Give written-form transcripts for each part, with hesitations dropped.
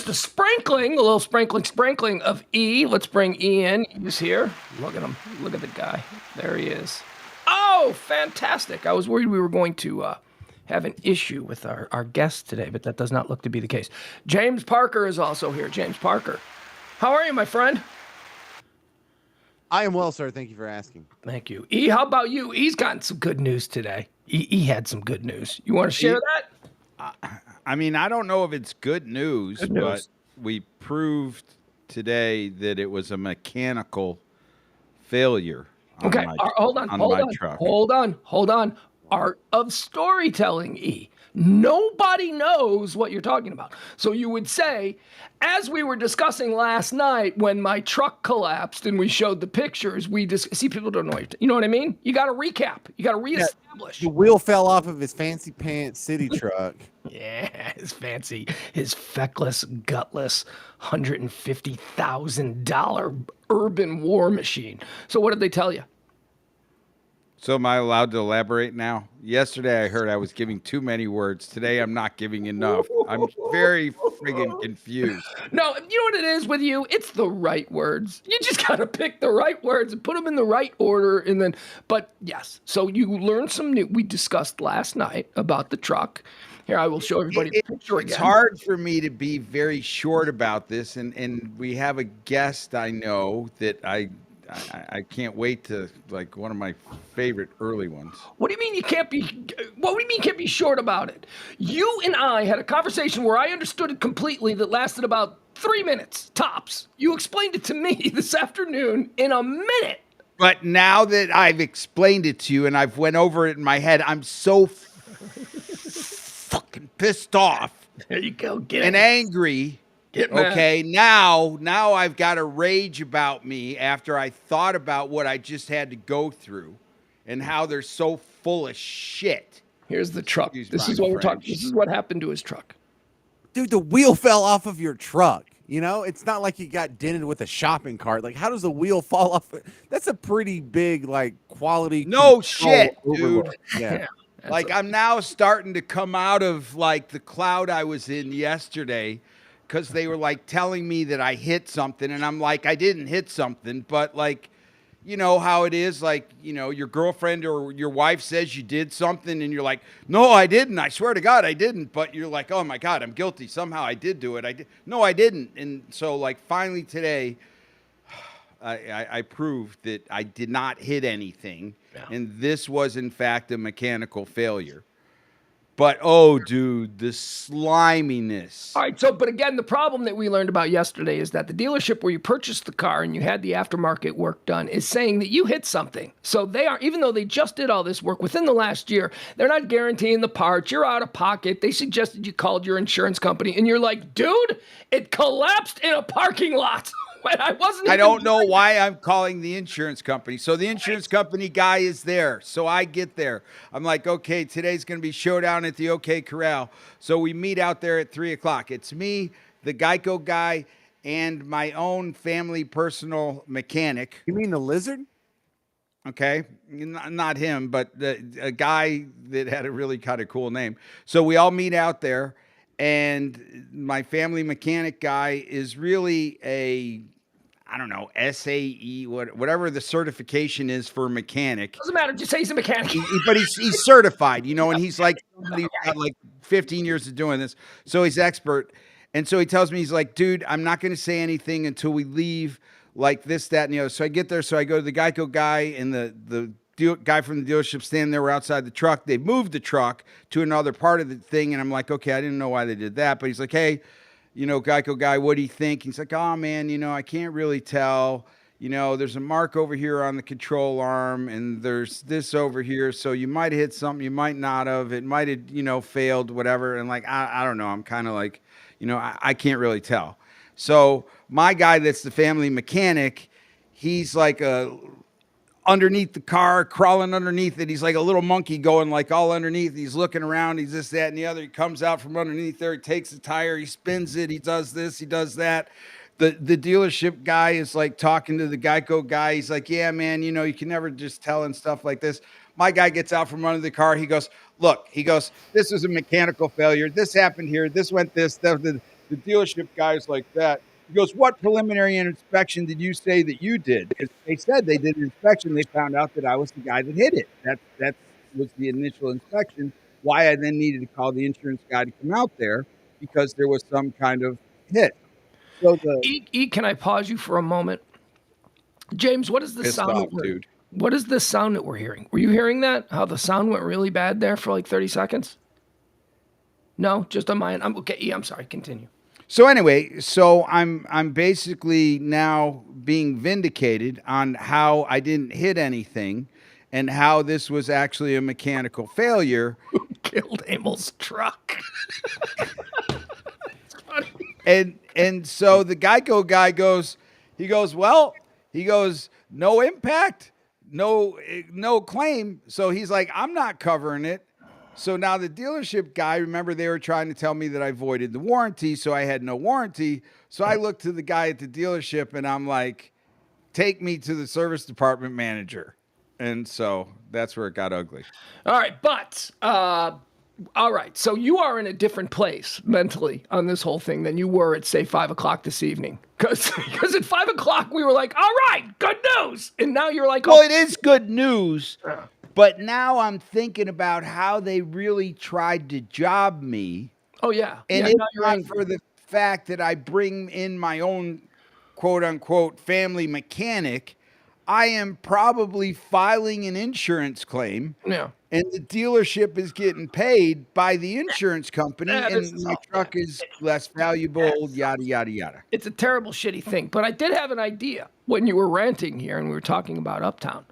just a little sprinkling of E. Let's bring E in. He's here. Look at him. Look at the guy. There he is. Oh, fantastic. I was worried we were going to have an issue with our guest today, but that does not look to be the case. James Parker is also here. James Parker. How are you, my friend? I am well, sir. Thank you for asking. Thank you. E, how about you? E's gotten some good news today. E had some good news. You want to share that? I mean, I don't know if it's good news, but we proved today that it was a mechanical failure. Okay, hold on. Art of storytelling, E. Nobody knows what you're talking about. So you would say, as we were discussing last night when my truck collapsed and we showed the pictures, see, people don't know. You know what I mean? You got to recap. You got to reestablish. The wheel fell off of his fancy pants city truck. Yeah, his feckless, gutless, $150,000 urban war machine. So what did they tell you? So am I allowed to elaborate now? Yesterday I heard I was giving too many words. Today I'm not giving enough. I'm very friggin' confused. No, you know what it is with you? It's the right words. You just got to pick the right words and put them in the right order. But yes, so you learned some new. We discussed last night about the truck. Here, I will show everybody the picture again. It's hard for me to be very short about this. And we have a guest I know that I can't wait to, like, one of my favorite early ones. What do you mean you can't be? What do you mean you can't be short about it? You and I had a conversation where I understood it completely that lasted about 3 minutes tops. You explained it to me this afternoon in a minute. But now that I've explained it to you and I've went over it in my head, I'm so fucking pissed off. There you go. Angry. Okay, now I've got a rage about me after I thought about what I just had to go through and how they're so full of shit. Here's the truck. This is what we're talking. This is what happened to his truck. Dude, the wheel fell off of your truck. You know, it's not like you got dented with a shopping cart. Like, how does the wheel fall off? That's a pretty big, like, quality. No shit, dude. Yeah. Like, I'm now starting to come out of, like, the cloud I was in yesterday, because they were like telling me that I hit something, and I'm like, I didn't hit something, but, like, you know how it is, like, you know, your girlfriend or your wife says you did something and you're like, no, I didn't. I swear to God, I didn't. But you're like, oh my God, I'm guilty. Somehow I did do it. No, I didn't. And so, like, finally today, I proved that I did not hit anything. Yeah. And this was in fact a mechanical failure. But, oh, dude, the sliminess. All right, but again, the problem that we learned about yesterday is that the dealership where you purchased the car and you had the aftermarket work done is saying that you hit something. So they are, even though they just did all this work within the last year, they're not guaranteeing the parts. You're out of pocket. They suggested you called your insurance company, and you're like, dude, it collapsed in a parking lot. I don't know why I'm calling the insurance company. So the insurance company guy is there. So I get there. I'm like, okay, today's going to be showdown at the OK Corral. So we meet out there at 3:00. It's me, the Geico guy, and my own family personal mechanic. You mean the lizard? Okay. Not him, but a guy that had a really kind of cool name. So we all meet out there. And my family mechanic guy is really I don't know, SAE, whatever the certification is for a mechanic. Doesn't matter. Just say he's a mechanic. But he's certified, you know, and he's like somebody who had like 15 years of doing this. So he's expert. And so he tells me, he's like, dude, I'm not going to say anything until we leave, like this, that, and the other. So I get there. So I go to the Geico guy, and the guy from the dealership standing there. We're outside the truck. They moved the truck to another part of the thing. And I'm like, okay, I didn't know why they did that. But he's like, hey, you know, Geico guy, what do you think? He's like, oh, man, you know, I can't really tell. You know, there's a mark over here on the control arm, and there's this over here. So you might have hit something, you might not have. It might have, you know, failed, whatever. And like, I don't know. I'm kind of like, you know, I can't really tell. So my guy that's the family mechanic, he's like underneath the car, crawling underneath it. He's like a little monkey going like all underneath. He's looking around. He's this, that, and the other. He comes out from underneath there. He takes the tire. He spins it. He does this. He does that. The dealership guy is like talking to the Geico guy. He's like, yeah, man, you know, you can never just tell and stuff like this. My guy gets out from under the car. He goes, look, this was a mechanical failure. This happened here. This went this. the dealership guy's like that. He goes, what preliminary inspection did you say that you did? Because they said they did an inspection. They found out that I was the guy that hit it. That was the initial inspection. Why I then needed to call the insurance guy to come out there because there was some kind of hit. So can I pause you for a moment? James, what is the sound? Dude. What is the sound that we're hearing? Were you hearing that? How the sound went really bad there for like 30 seconds? No, just on mine. I'm okay. I'm sorry. Continue. So anyway, I'm basically now being vindicated on how I didn't hit anything and how this was actually a mechanical failure. Who killed Emil's truck? It's funny. And so the Geico guy goes, no impact, no claim. So he's like, I'm not covering it. So now the dealership guy, remember they were trying to tell me that I voided the warranty, so I had no warranty. So I looked to the guy at the dealership and I'm like, take me to the service department manager. And so that's where it got ugly. All right, but all right. So you are in a different place mentally on this whole thing than you were at, say, 5 o'clock this evening. Because at 5 o'clock we were like, all right, good news. And now you're like, well, it is good news. But now I'm thinking about how they really tried to job me. Oh, yeah. And it's not for the fact that I bring in my own quote unquote family mechanic. I am probably filing an insurance claim. Yeah. And the dealership is getting paid by the insurance company, and my truck is less valuable, yada, yada, yada. It's a terrible, shitty thing. But I did have an idea when you were ranting here and we were talking about Uptown.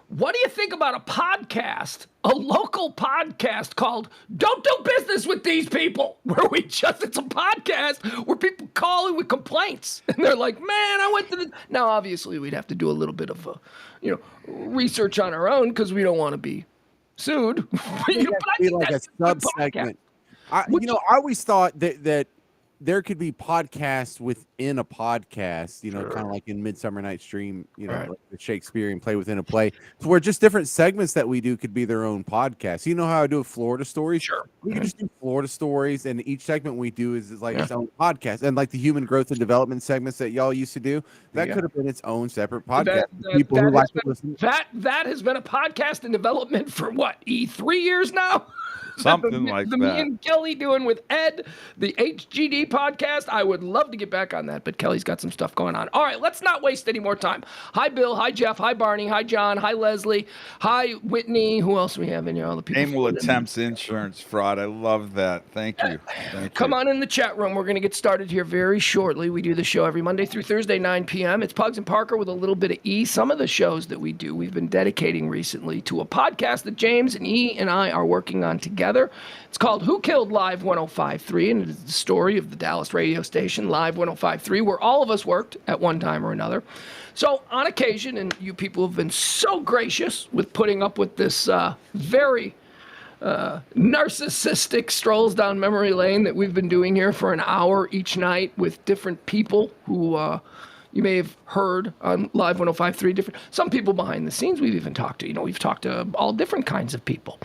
What do you think about a podcast, a local podcast called Don't Do Business with These People, where it's a podcast where people call in with complaints. And they're like, man, I went to the... Now, obviously, we'd have to do a little bit of, research on our own because we don't want to be sued. But I think like a sub-segment. I always thought that there could be podcasts within a podcast, kind of like in Midsummer Night's Dream, like the Shakespearean play within a play, to where just different segments that we do could be their own podcast. You know how I do Florida stories? Sure. We can just do Florida stories, and each segment we do is like its own podcast. And like the human growth and development segments that y'all used to do, that could have been its own separate podcast. People who like to listen. That has been a podcast in development for what, 3 years now? Something like that. Me and Kelly doing with Ed, the HGD podcast. I would love to get back on that, but Kelly's got some stuff going on. All right, let's not waste any more time. Hi, Bill. Hi, Jeff. Hi, Barney. Hi, John. Hi, Leslie. Hi, Whitney. Who else we have in here? All the people. Emil attempts insurance fraud. I love that. Thank you. Come on in the chat room. We're going to get started here very shortly. We do the show every Monday through Thursday, 9 p.m. It's Pugs and Parker with a little bit of E. Some of the shows that we do, we've been dedicating recently to a podcast that James and E and I are working on together. It's called Who Killed Live 105.3, and it is the story of the Dallas radio station Live 105.3, where all of us worked at one time or another. So on occasion, and you people have been so gracious with putting up with this very narcissistic strolls down memory lane that we've been doing here for an hour each night with different people who you may have heard on Live 105.3, some people behind the scenes we've even talked to. We've talked to all different kinds of people.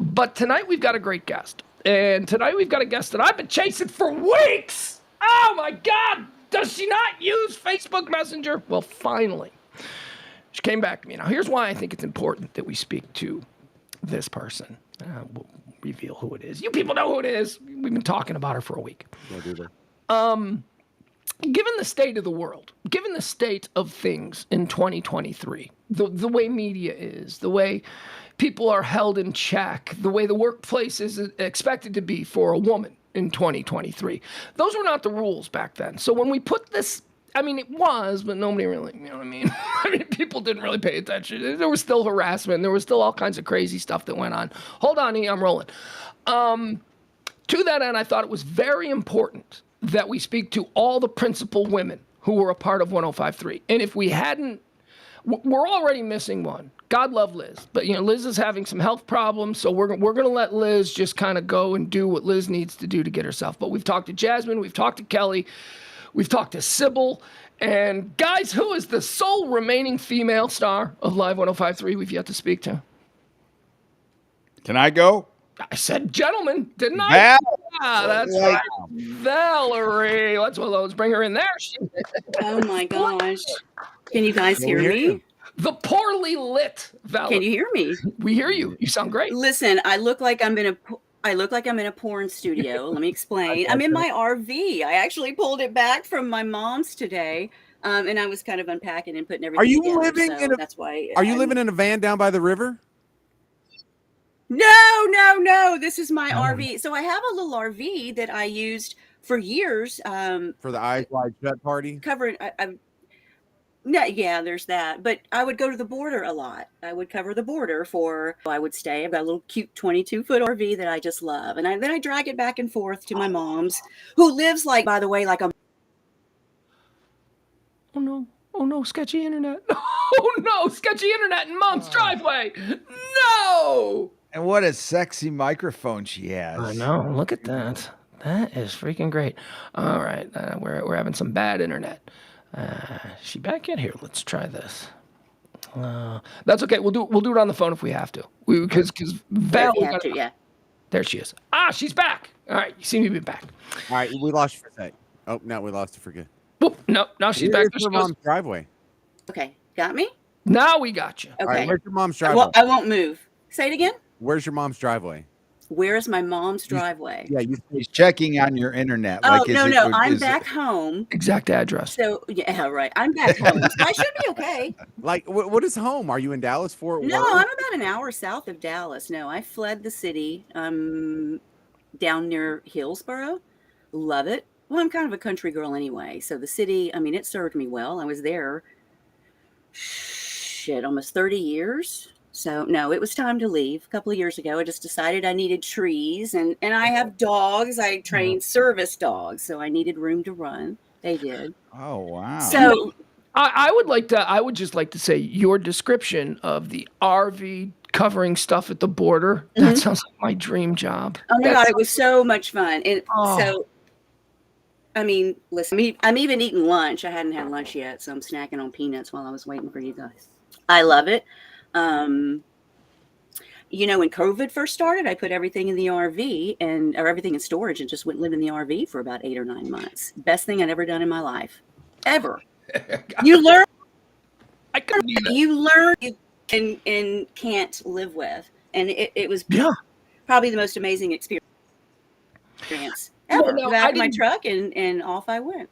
But tonight we've got a great guest. And tonight we've got a guest that I've been chasing for weeks. Oh my God. Does she not use Facebook Messenger? Well, finally, she came back to me. Now, here's why I think it's important that we speak to this person. We'll reveal who it is. You people know who it is. We've been talking about her for a week. Given the state of the world, given the state of things in 2023, the way media is, the way people are held in check, the way the workplace is expected to be for a woman in 2023, those were not the rules back then. So when we put this, it was, but nobody really, you know what I mean? People didn't really pay attention. There was still harassment. There was still all kinds of crazy stuff that went on. Hold on, E, I'm rolling. To that end, I thought it was very important that we speak to all the principal women who were a part of 105.3. And if we hadn't, we're already missing one. God love Liz. But, Liz is having some health problems, so we're going to let Liz just kind of go and do what Liz needs to do to get herself. But we've talked to Jasmine, we've talked to Kelly, we've talked to Sybil, and guys, who is the sole remaining female star of Live 105.3 we've yet to speak to? Can I go? I said gentlemen, didn't I? Val. Yeah, that's right. Valerie. Let's bring her in there. Oh my gosh. Can you guys hear me? You. The poorly lit Valerie. Can you hear me? We hear you. You sound great. Listen, I look like I'm in a porn studio. Let me explain. I'm in my RV. I actually pulled it back from my mom's today. And I was kind of unpacking and putting everything together. Are you living in a van down by the river? No. This is my RV. So I have a little RV that I used for years. For the Eyes Wide Shut party? Yeah, there's that. But I would go to the border a lot. I would cover the border I would stay. I've got a little cute 22-foot RV that I just love. And then I drag it back and forth to my mom's, who lives by the way, like a... Oh no, sketchy internet. Oh no, sketchy internet in mom's driveway. No! And what a sexy microphone she has. I know. Look at that. That is freaking great. All right, we're having some bad internet. She back yet? Here, let's try this. That's okay. We'll do it on the phone if we have to. Because Val. Yeah. There she is. She's back. All right, you seem to be back. All right, we lost you for a sec. Oh, now we lost her for good. Whoop, no, now she's back. Where's your mom's driveway? Okay, got me? Now we got you. Okay. All right, where's your mom's driveway? I won't move. Say it again. Where's your mom's driveway? Where is my mom's driveway? He's checking on your internet. Oh, no. I'm back home. Exact address. So, yeah, right. I'm back home. I should be okay. Like, what is home? Are you in Dallas for? No, I'm about an hour south of Dallas. No, I fled the city down near Hillsboro. Love it. Well, I'm kind of a country girl anyway. So the city, it served me well. I was there, almost 30 years. So, no, it was time to leave. A couple of years ago, I just decided I needed trees. And I have dogs. I train service dogs. So I needed room to run. They did. Oh, wow. So I would just like to say your description of the RV covering stuff at the border, that sounds like my dream job. Oh, my God, it was so much fun. So, listen, I'm even eating lunch. I hadn't had lunch yet, so I'm snacking on peanuts while I was waiting for you guys. I love it. When COVID first started, I put everything in the RV or everything in storage and just went live in the RV for about 8 or 9 months. Best thing I'd ever done in my life, ever. You learn. You learn you can't live with, and it was probably the most amazing experience ever. Got out of my truck and off I went.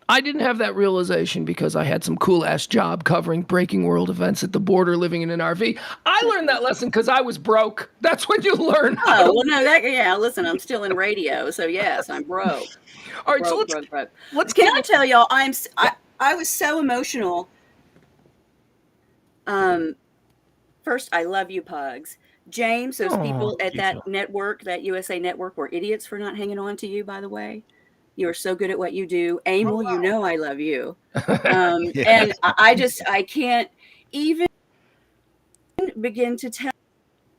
I didn't have that realization because I had some cool ass job covering breaking world events at the border, living in an RV. I learned that lesson because I was broke. That's when you learn. Listen, I'm still in radio, so yes, I'm broke. All right, broke. Can I tell y'all? I was so emotional. First, I love you, Pugs. James, those people at that network, that USA network, were idiots for not hanging on to you. By the way. You are so good at what you do. Emil, you know I love you. And I can't even begin to tell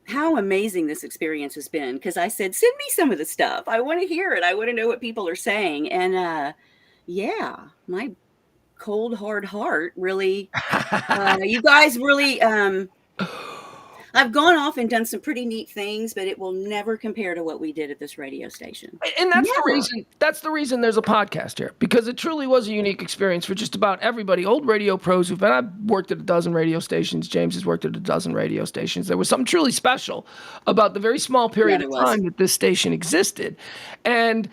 how amazing this experience has been. Because I said, send me some of the stuff. I want to hear it. I want to know what people are saying. And my cold, hard heart really, you guys really... I've gone off and done some pretty neat things, but it will never compare to what we did at this radio station. And that's the reason there's a podcast here, because it truly was a unique experience for just about everybody. Old radio pros I've worked at a dozen radio stations. James has worked at a dozen radio stations. There was something truly special about the very small period of time that this station existed. And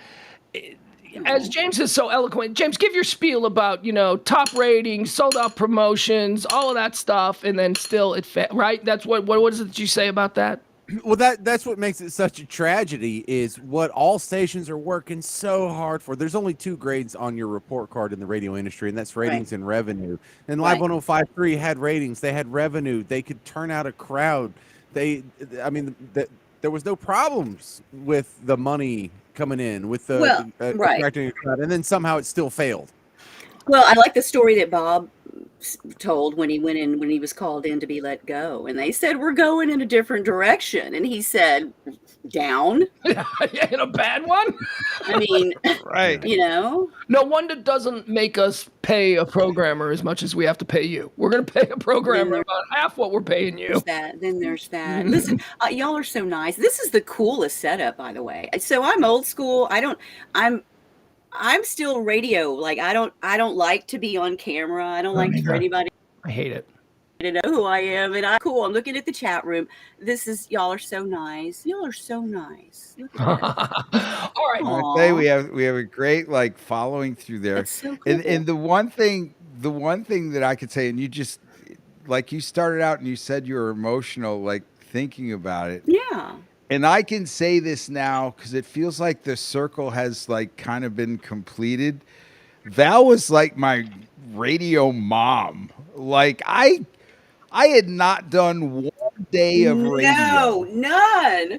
as James is so eloquent, James, give your spiel about, top ratings, sold out promotions, all of that stuff, and then still right? That's what is it that you say about that? Well, that's what makes it such a tragedy is what all stations are working so hard for. There's only 2 grades on your report card in the radio industry, and that's ratings and revenue. And Live 105.3 had ratings, they had revenue, they could turn out a crowd. There was no problems with the money coming in with the attracting a crowd, and then somehow it still failed. Well, I like the story that Bob told when he was called in to be let go, and they said, we're going in a different direction, and he said, down. In a bad one. I mean, right. No wonder it doesn't make us pay a programmer as much as we have to pay you. We're going to pay a programmer about half what we're paying you. There's that. Listen, y'all are so nice. This is the coolest setup, by the way. So I'm old school. I'm still radio. Like I don't like to be on camera. I don't like for anybody. I hate it. To know who I am, and I'm cool. I'm looking at the chat room. Y'all are so nice. Y'all are so nice. Look at that. All right. I say we have a great like following through there. That's so cool. And the one thing that I could say, and you just like you started out and you said you were emotional, like thinking about it. Yeah. And I can say this now because it feels like the circle has like kind of been completed. Val was like my radio mom. Like I had not done one day of radio. No, none.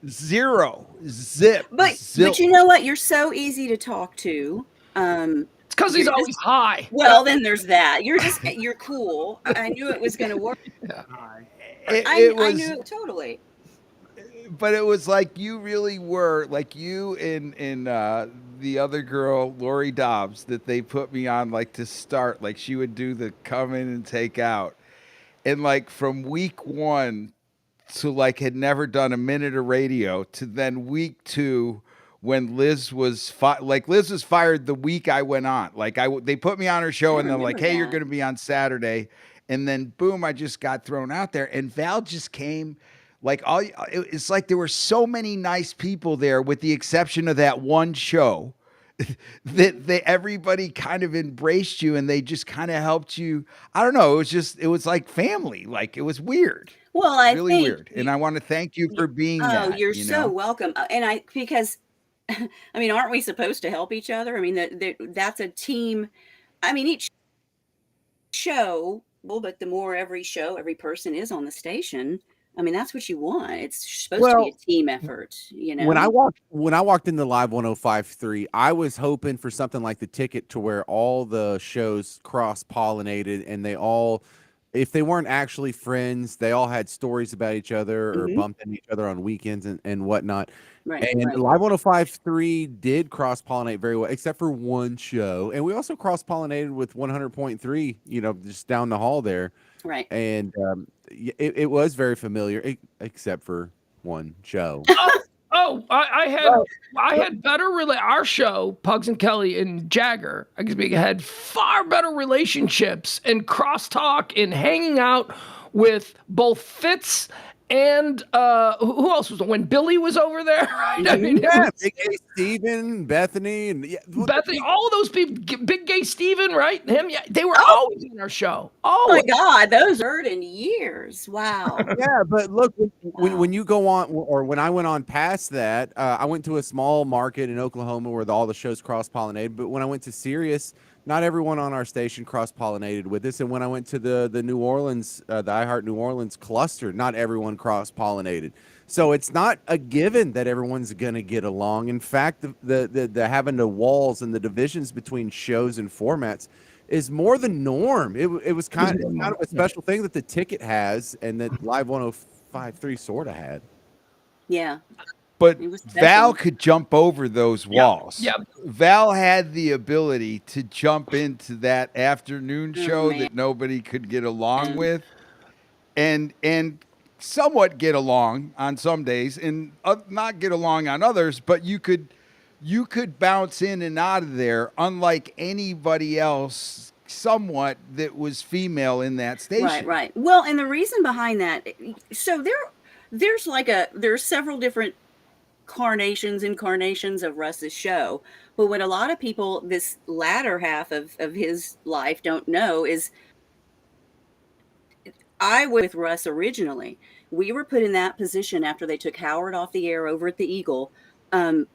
Zero. Zip. But you know what? You're so easy to talk to. It's because he's always high. Well, then there's that. You're cool. I knew it was going to work. Yeah. I knew it totally. But it was like you really were like you and the other girl, Lori Dobbs, that they put me on like to start. Like she would do the come in and take out. And like from week 1 to like had never done a minute of radio to then week 2 when Liz was Liz was fired the week I went on. Like they put me on her show and they're like, hey, you're going to be on Saturday. And then boom, I just got thrown out there. And Val just came. Like it's like there were so many nice people there, with the exception of that one show, that everybody kind of embraced you and they just kind of helped you. I don't know. It was like family. Like it was weird. Well, I really think weird. And I want to thank you for being that. Oh, you're so welcome. And because I mean, aren't we supposed to help each other? I mean, that's a team. I mean, each show, but the more every person is on the station, I mean, that's what you want. It's supposed to be a team effort, When I walked into Live 105.3, I was hoping for something like the ticket to where all the shows cross-pollinated and they all, if they weren't actually friends, they all had stories about each other or bumped into each other on weekends and whatnot. Right. Live 105.3 did cross-pollinate very well, except for one show. And we also cross-pollinated with 100.3, just down the hall there. Right. And it was very familiar, except for one show. I had better our show, Pugs and Kelly and Jagger, we had far better relationships and crosstalk and hanging out with both Fitz and who else was when Billy was over there? Right? I mean, Big Gay Steven, Bethany, and Bethany, all of those people, Big Gay Steven, right? Him, they were always in our show. Oh my God, those heard in years. Wow. Yeah, but look, when you go on, or when I went on past that, I went to a small market in Oklahoma where all the shows cross-pollinated. But when I went to Sirius, not everyone on our station cross-pollinated with us. And when I went to the New Orleans, the iHeart New Orleans cluster, not everyone cross-pollinated. So it's not a given that everyone's going to get along. In fact, the having the walls and the divisions between shows and formats is more the norm. It was kind of a special thing that the ticket has and that Live 105.3 sort of had. Yeah. But Val could jump over those walls. Yeah. Val had the ability to jump into that afternoon show that nobody could get along with and somewhat get along on some days and not get along on others, but you could bounce in and out of there unlike anybody else somewhat that was female in that station. Right. Well, and the reason behind that, so there's several different incarnations of Russ's show. But what a lot of people this latter half of his life don't know is I was with Russ originally. We were put in that position after they took Howard off the air over at the Eagle. I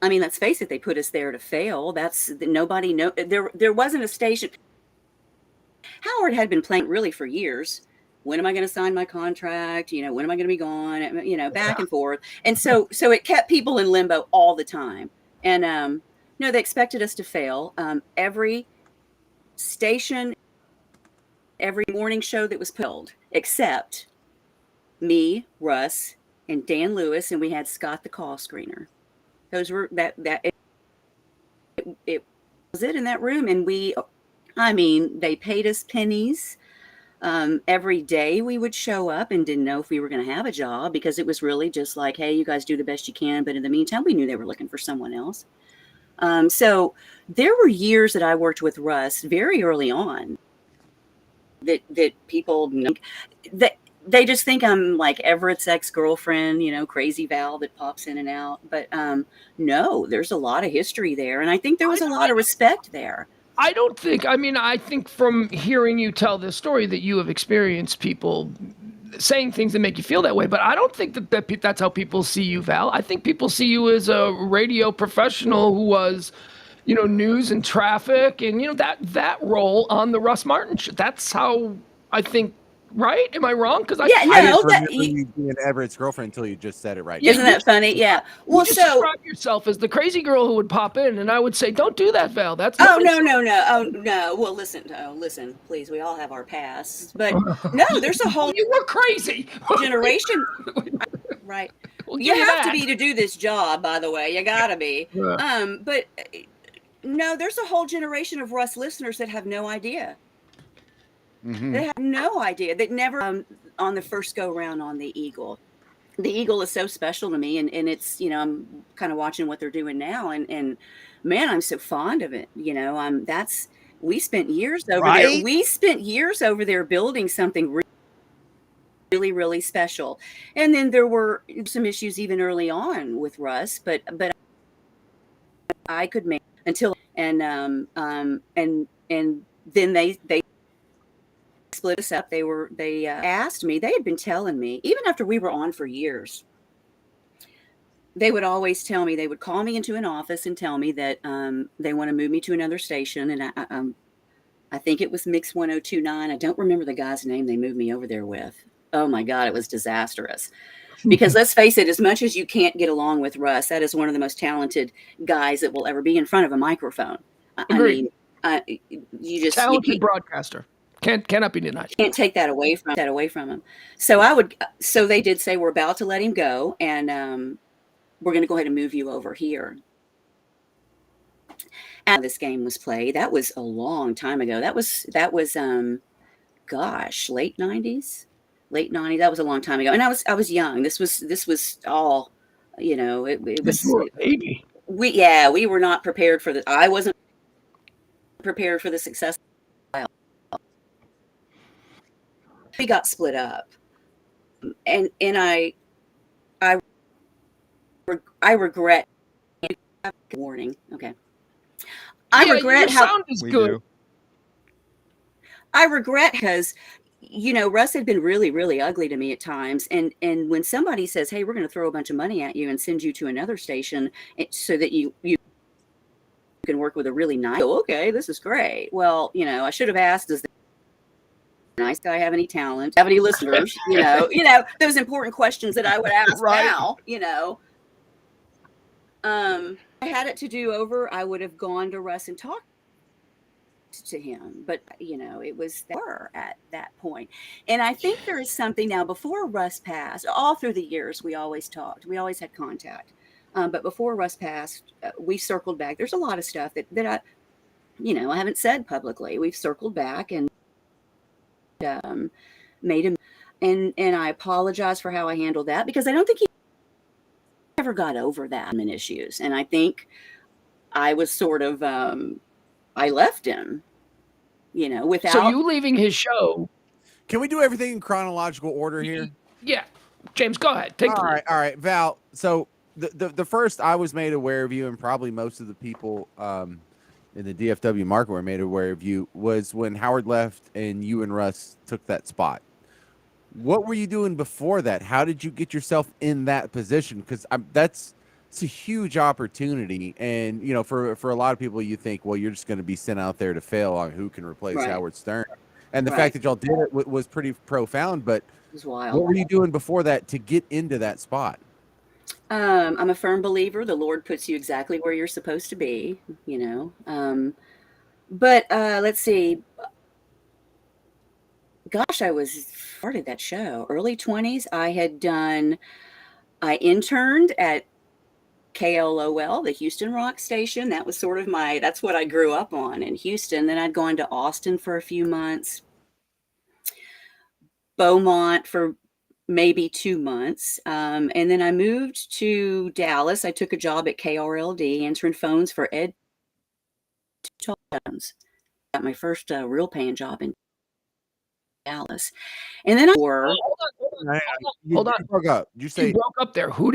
mean, let's face it, they put us there to fail. Nobody know there wasn't a station. Howard had been playing really for years. When am I going to sign my contract? When am I going to be gone? Back and forth. And so it kept people in limbo all the time. And they expected us to fail. Every station, every morning show that was pulled, except me, Russ, and Dan Lewis, and we had Scott the call screener. Those were it was it in that room, and they paid us pennies. Every day we would show up and didn't know if we were going to have a job, because it was really just like, hey, you guys do the best you can. But in the meantime, we knew they were looking for someone else. So there were years that I worked with Russ very early on that people that they just think I'm like Everett's ex-girlfriend, crazy Val that pops in and out. But no, there's a lot of history there. And I think there was a lot of respect there. I think from hearing you tell this story that you have experienced people saying things that make you feel that way, but I don't think that's how people see you, Val. I think people see you as a radio professional who was, news and traffic and, that role on the Russ Martin show. That's how I think. Right? Am I wrong? Because I didn't remember you being Everett's girlfriend until you just said it right. Isn't that funny? Yeah. Well, you describe yourself as the crazy girl who would pop in, and I would say, "Don't do that, Val. That's no. Oh no. Well, listen, please. We all have our pasts, but no, there's a whole. You were crazy generation, right? Well, you have to be to do this job. By the way, you gotta be. Yeah. But no, there's a whole generation of Russ listeners that have no idea. Mm-hmm. They have no idea. That never on the first go round on the Eagle. The Eagle is so special to me, and it's I'm kind of watching what they're doing now, and man, I'm so fond of it. We spent years over there. We spent years over there building something really, really special. And then there were some issues even early on with Russ, but I could make until and then they split us up. They asked me, they had been telling me, even after we were on for years, they would always tell me, they would call me into an office and tell me that they want to move me to another station. And I think it was Mix 1029. I don't remember the guy's name they moved me over there with. Oh my God, it was disastrous. Because let's face it, as much as you can't get along with Russ, that is one of the most talented guys that will ever be in front of a microphone. You just talented broadcaster. Cannot be denied. Can't take that away from him. So they did say, we're about to let him go, and we're going to go ahead and move you over here. And this game was played. That was a long time ago. That was late 90s. That was a long time ago. And I was young. This was all, it was a baby. We were not prepared for I wasn't prepared for the success. We got split up, and I regret. Warning. Okay. I regret how sound is good. I regret because Russ had been really, really ugly to me at times, and when somebody says, "Hey, we're going to throw a bunch of money at you and send you to another station so that you can work with a really nice," okay, this is great. Well, I should have asked, does the nice guy have any talent? Have any listeners? Those important questions that I would ask now. I had it to do over, I would have gone to Russ and talked to him, but it was there at that point. And I think there is something now, before Russ passed, all through the years we always talked, we always had contact, but before Russ passed, we circled back. There's a lot of stuff that I haven't said publicly. We've circled back and made him, and I apologize for how I handled that, because I don't think he ever got over that issues. And I think I was sort of I left him, without. So you leaving his show? Can we do everything in chronological order here? Yeah, James, go ahead. All right, Val. So the first I was made aware of you, and probably most of the people in the DFW market were made aware of you, was when Howard left and you and Russ took that spot. What were you doing before that? How did you get yourself in that position? Because it's a huge opportunity, and for a lot of people, you think, well, you're just going to be sent out there to fail on who can replace Howard Stern, and the fact that y'all did it was pretty profound. But it was wild. What were you doing before that to get into that spot? I'm a firm believer the Lord puts you exactly where you're supposed to be. But let's see. Gosh, I started that show early 20s. I interned at KLOL, the Houston rock station. That was sort of that's what I grew up on in Houston. Then I'd gone to Austin for a few months, Beaumont for maybe 2 months. And then I moved to Dallas. I took a job at KRLD answering phones for Ed Jones. Got my first real paying job in Dallas. And then Hold on. Broke up. You say you broke up there. Who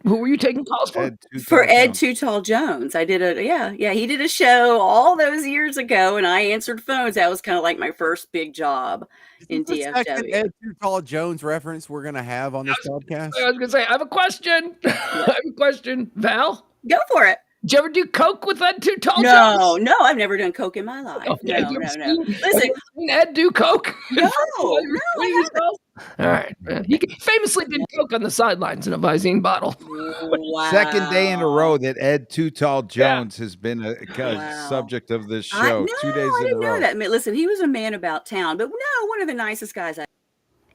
were you taking calls for? Ed Too Tall Jones. I did he did a show all those years ago, and I answered phones. That was kind of like my first big job in DFW. Second Ed Too Tall Jones reference we're gonna have on this podcast. I was gonna say, I have a question. I have a question. Val? Go for it. Did you ever do coke with Ed Too Tall Jones? No, I've never done coke in my life. Okay, no. Listen, seen Ed do coke? No. All right. He famously did coke on the sidelines in a Visine bottle. Wow. Second day in a row that Ed Too Tall Jones has been a subject of this show. 2 days in a row. I didn't know that. I mean, listen, he was a man about town, but one of the nicest guys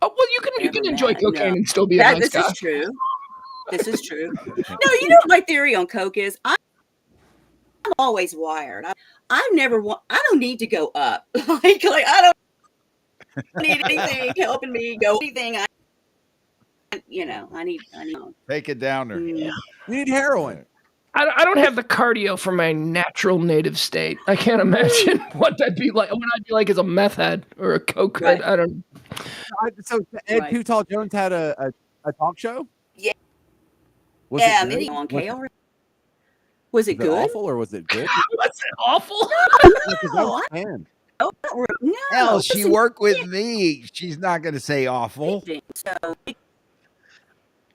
well, you can enjoy cocaine and still be a nice guy. This is true. This is true. No, you know what my theory on coke is? I'm always wired. I don't need to go up. like I don't need anything helping me go anything. I need. Take it down there. You need heroin. I don't have the cardio for my natural native state. I can't imagine what that'd be like. What I'd be like as a meth head or a coke head. I don't. So Ed Too Tall Jones had a talk show. Yeah. Was it on KL. Was it good? Awful or was it good? Was it awful? No. Hell, she worked with me. She's not going to say awful.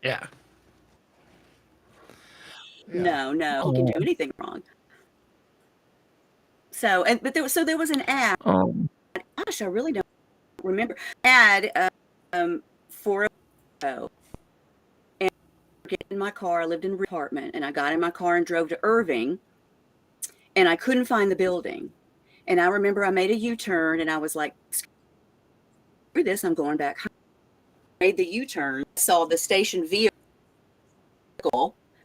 Yeah. No, he can do anything wrong. So, there was an ad. Gosh, I really don't remember. Ad for a show. And I get in my car. I lived in an apartment, and I got in my car and drove to Irving, and I couldn't find the building. And I remember I made a U-turn, and I was like, screw this, I'm going back home. I made the U-turn, saw the station vehicle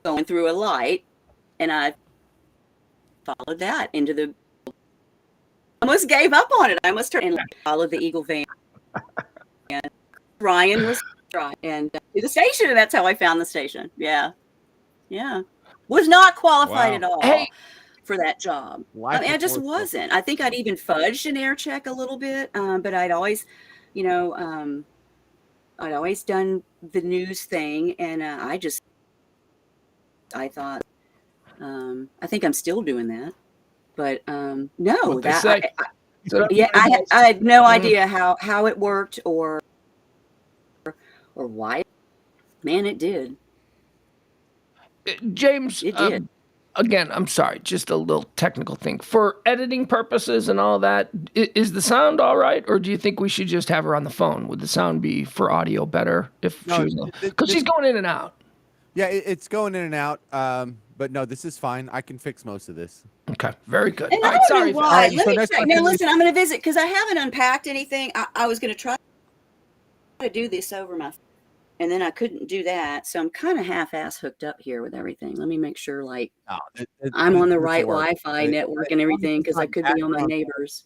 going through a light, and I followed that into the... I almost gave up on it. I almost turned and followed the Eagle van. And Ryan was driving and to the station, and that's how I found the station. Yeah. Was not qualified at all. For that job. I just wasn't. I think I'd even fudged an air check a little bit, but I'd always, I'd always done the news thing, and I thought, I think I'm still doing that, but no, I had no idea how it worked or why. Man, it did. James, it did. Again, I'm sorry, just a little technical thing. For editing purposes and all that, is the sound all right? Or do you think we should just have her on the phone? Would the sound be for audio better if she was... Because she's going in and out. Yeah, it's going in and out. But no, this is fine. I can fix most of this. Okay, very good. And I don't know why. Let me check. Now, listen, I'm going to visit because I haven't unpacked anything. I was going to try to do this over my... And then I couldn't do that. So I'm kind of half-ass hooked up here with everything. Let me make sure I'm on the right Wi-Fi network and everything because I could be on my neighbor's.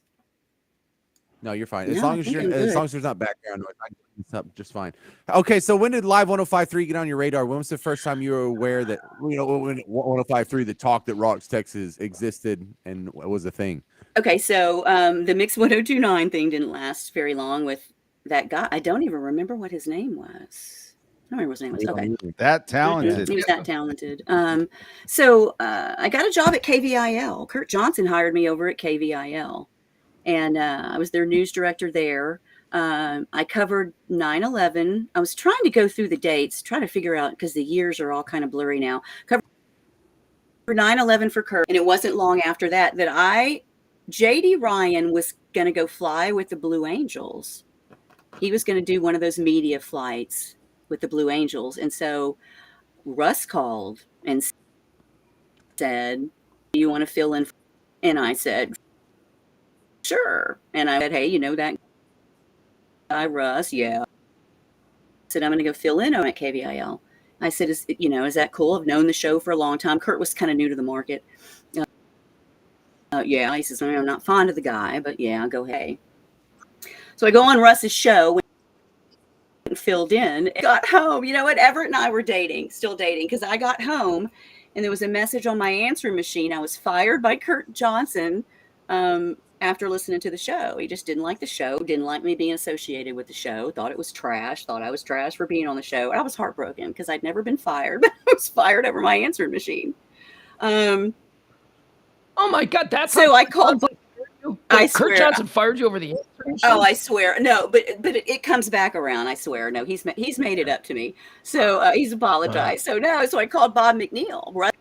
No, you're fine. As long as there's not background noise, it's up just fine. Okay, so when did Live 105.3 get on your radar? When was the first time you were aware that when 105.3, the Talk That Rocks Texas existed and was a thing? Okay, so the Mix 1029 thing didn't last very long with that guy. I don't even remember what his name was. I don't remember what his name was. Okay. That talented. He was that talented. So I got a job at KVIL. Kurt Johnson hired me over at KVIL. And I was their news director there. I covered 9/11. I was trying to go through the dates, trying to figure out, because the years are all kind of blurry now. Covered 9/11 for Kurt. And it wasn't long after that J.D. Ryan was going to go fly with the Blue Angels. He was going to do one of those media flights with the Blue Angels. And so Russ called and said, do you want to fill in? And I said, sure. And I said, hey, you know that guy, Russ? Yeah. I said, I'm going to go fill in on at KVIL. I said, is that cool? I've known the show for a long time. Kurt was kind of new to the market. Yeah. He says, I'm not fond of the guy, but yeah, I'll go, hey. So I go on Russ's show, filled in, got home. You know what? Everett and I were still dating, because I got home and there was a message on my answering machine. I was fired by Kurt Johnson after listening to the show. He just didn't like the show, didn't like me being associated with the show, thought it was trash, thought I was trash for being on the show. And I was heartbroken because I'd never been fired, but I was fired over my answering machine. Oh my God, that's so I called. Kurt Johnson fired you over the answering machine? Oh, I swear. No, but it comes back around. I swear. No, he's made it up to me. So he's apologized. So I called Bob McNeil. Russ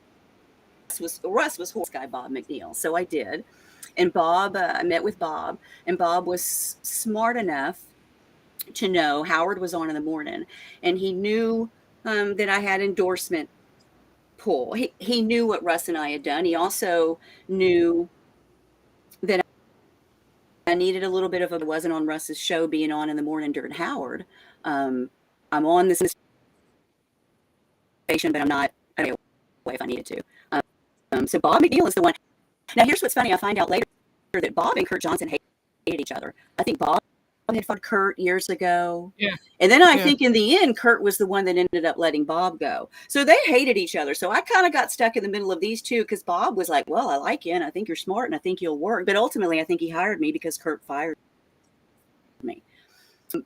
was horse guy Bob McNeil. So I did. And Bob, I met with Bob, and Bob was smart enough to know Howard was on in the morning, and he knew that I had endorsement pull. He knew what Russ and I had done. He also knew that I needed a little bit of wasn't on Russ's show being on in the morning during Howard. I'm on this station, but I'm not away if I needed to. So Bob McNeil is the one. Now here's what's funny. I find out later that Bob and Kurt Johnson hated each other. I think Bob had fought Kurt years ago. Yeah. And then I think in the end, Kurt was the one that ended up letting Bob go. So they hated each other. So I kind of got stuck in the middle of these two, because Bob was like, well, I like you and I think you're smart and I think you'll work. But ultimately, I think he hired me because Kurt fired me.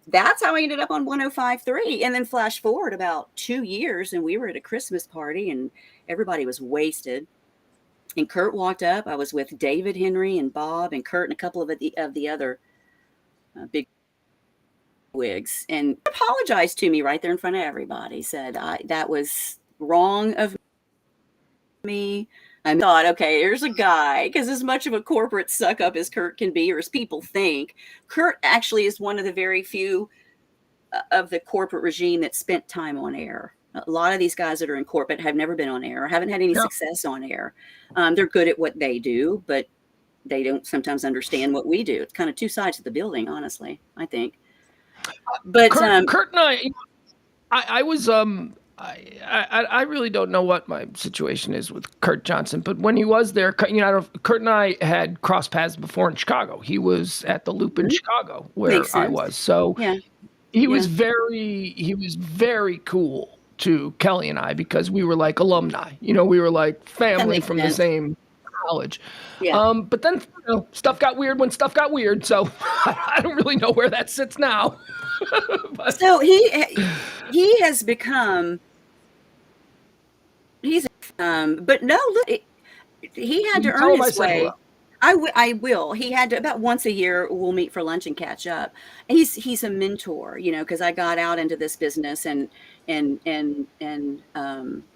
That's how I ended up on 105.3. And then flash forward about 2 years, and we were at a Christmas party and everybody was wasted. And Kurt walked up. I was with David Henry and Bob and Kurt and a couple of the other big wigs, and apologized to me right there in front of everybody. Said that was wrong of me. I thought, okay, here's a guy, because as much of a corporate suck up as Kurt can be, or as people think, Kurt actually is one of the very few of the corporate regime that spent time on air. A lot of these guys that are in corporate have never been on air, or haven't had any success on air. They're good at what they do, but they don't sometimes understand what we do. It's kind of two sides of the building, honestly, I think. But Kurt and I was I really don't know what my situation is with Kurt Johnson, but when he was there, Kurt and I had crossed paths before in Chicago. He was at the Loop in Chicago where I was, so he was very cool to Kelly and I, because we were like alumni. We were like family from the same college. Yeah. But then stuff got weird when stuff got weird. So I don't really know where that sits now. So he has become. But no, look, he had to earn his way. I will. He had to, about once a year, we'll meet for lunch and catch up. He's a mentor, because I got out into this business and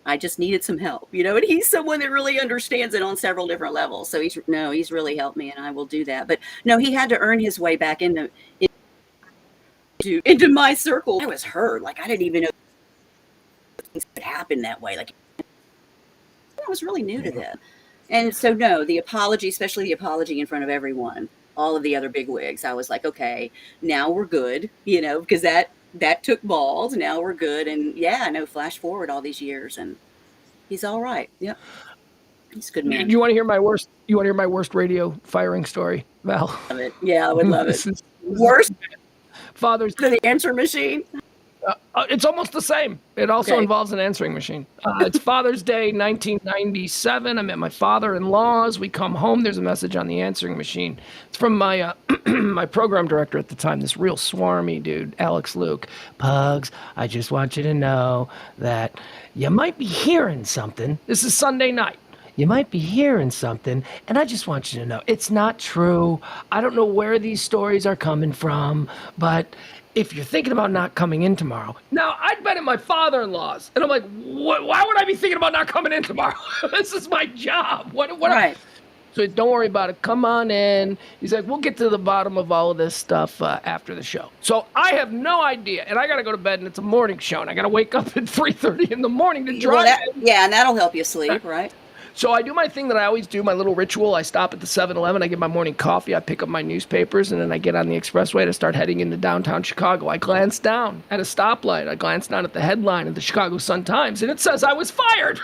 I just needed some help, and he's someone that really understands it on several different levels. So he's really helped me, and I will do that. But no, he had to earn his way back into my circle. I was hurt. Like, I didn't even know things could happen that way. Like, I was really new to this. And so, no, the apology, especially the apology in front of everyone, all of the other big wigs, I was like, okay, now we're good, because that took balls. Now we're good. And flash forward all these years, and he's all right. Yep. He's a good man. You want to hear my worst radio firing story, Val? Love it. Yeah, I would love it. Worst? Father's Day. The answer machine? It's almost the same. It also involves an answering machine. It's Father's Day, 1997. I'm at my father-in-law's. We come home. There's a message on the answering machine. It's from my my program director at the time, this real swarmy dude, Alex Luke. Pugs, I just want you to know that you might be hearing something. This is Sunday night. You might be hearing something, and I just want you to know it's not true. I don't know where these stories are coming from, but if you're thinking about not coming in tomorrow. Now, I'd been at my father-in-law's, and I'm like, why would I be thinking about not coming in tomorrow? This is my job. What? Right. So don't worry about it. Come on in. He's like, we'll get to the bottom of all of this stuff after the show. So I have no idea, and I got to go to bed, and it's a morning show, and I got to wake up at 3:30 in the morning to drive. And that'll help you sleep, right? So I do my thing that I always do, my little ritual. I stop at the 7-Eleven, I get my morning coffee, I pick up my newspapers, and then I get on the expressway to start heading into downtown Chicago. I glance down at a stoplight. I glance down at the headline of the Chicago Sun-Times, and it says I was fired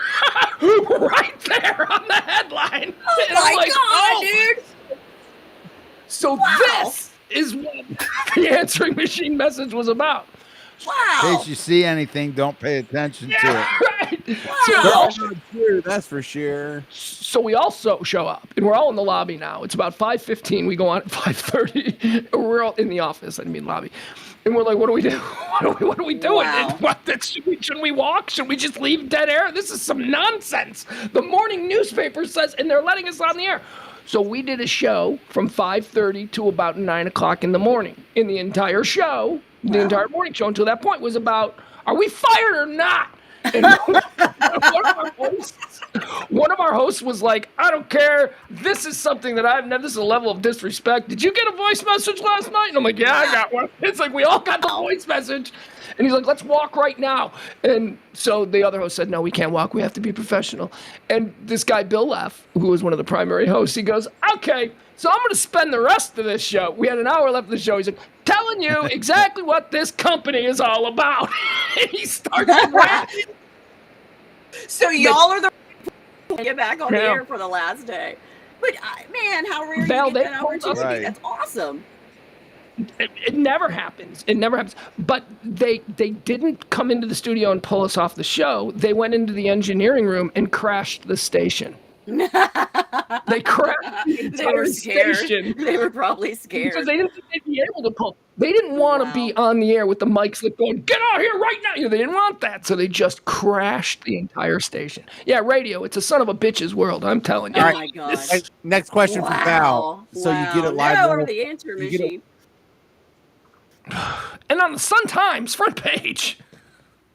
right there on the headline. Oh and my I'm like, God, dude. So this is what the answering machine message was about. Wow. In case you see anything, don't pay attention to it. Right. Wow. That's for sure. So we also show up, and we're all in the lobby now. It's about 5:15. We go on at 5:30. We're all in the office. I mean lobby. And we're like, what do we do? What do we do? Wow. Shouldn't we walk? Should we just leave dead air? This is some nonsense. The morning newspaper says, and they're letting us on the air. So we did a show from 5:30 to about 9 o'clock in the morning. In the entire show, the entire morning show until that point was about, are we fired or not? And one of our hosts was like, I don't care. This is something that I've never, this is a level of disrespect. Did you get a voice message last night? And I'm like, yeah, I got one. It's like, we all got the voice message. And he's like, let's walk right now. And so the other host said, no, we can't walk. We have to be professional. And this guy, Bill Leff, who was one of the primary hosts, he goes, okay, so I'm going to spend the rest of this show. We had an hour left of the show. He's like, telling you exactly what this company is all about. And he starts rapping. So y'all are the get back on the air for the last day. But man, how rare Val, you get that opportunity. Right. That's awesome. It never happens. It never happens. But they didn't come into the studio and pull us off the show. They went into the engineering room and crashed the station. They crashed the entire station. They were probably scared. Because they didn't think they'd be able to pull. They didn't want to be on the air with the mics going, get out here right now. They didn't want that. So they just crashed the entire station. Yeah, radio. It's a son of a bitch's world. I'm telling you. Oh my God. Next question for Val. So you get it live. Now we're the answer machine. And on the Sun-Times front page.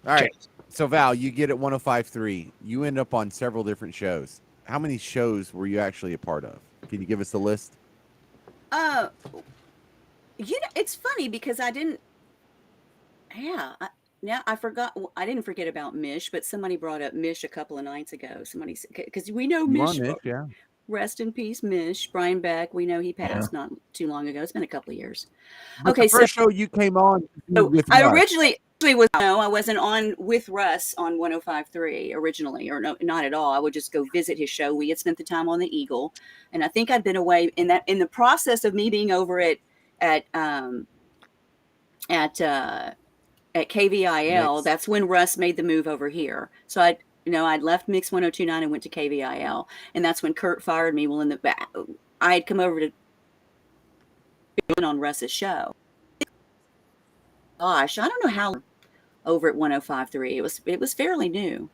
All right. So Val, you get it 105.3. You end up on several different shows. How many shows were you actually a part of? Can you give us the list? It's funny because I didn't. Yeah, I forgot. I didn't forget about Mish, but somebody brought up Mish a couple of nights ago. Somebody, because we know Mish. Yeah. Rest in peace, Mish. Brian Beck. We know he passed not too long ago. It's been a couple of years. But the first show you came on with I originally was I wasn't on with Russ on 105.3 originally, or no, not at all. I would just go visit his show. We had spent the time on the Eagle, and I think I'd been away in the process of me being over at KVIL. That's when Russ made the move over here. So I'd left Mix 102.9 and went to KVIL, and that's when Kurt fired me. Well, I had come over to on Russ's show. Gosh, I don't know how over at 105.3. It was fairly new.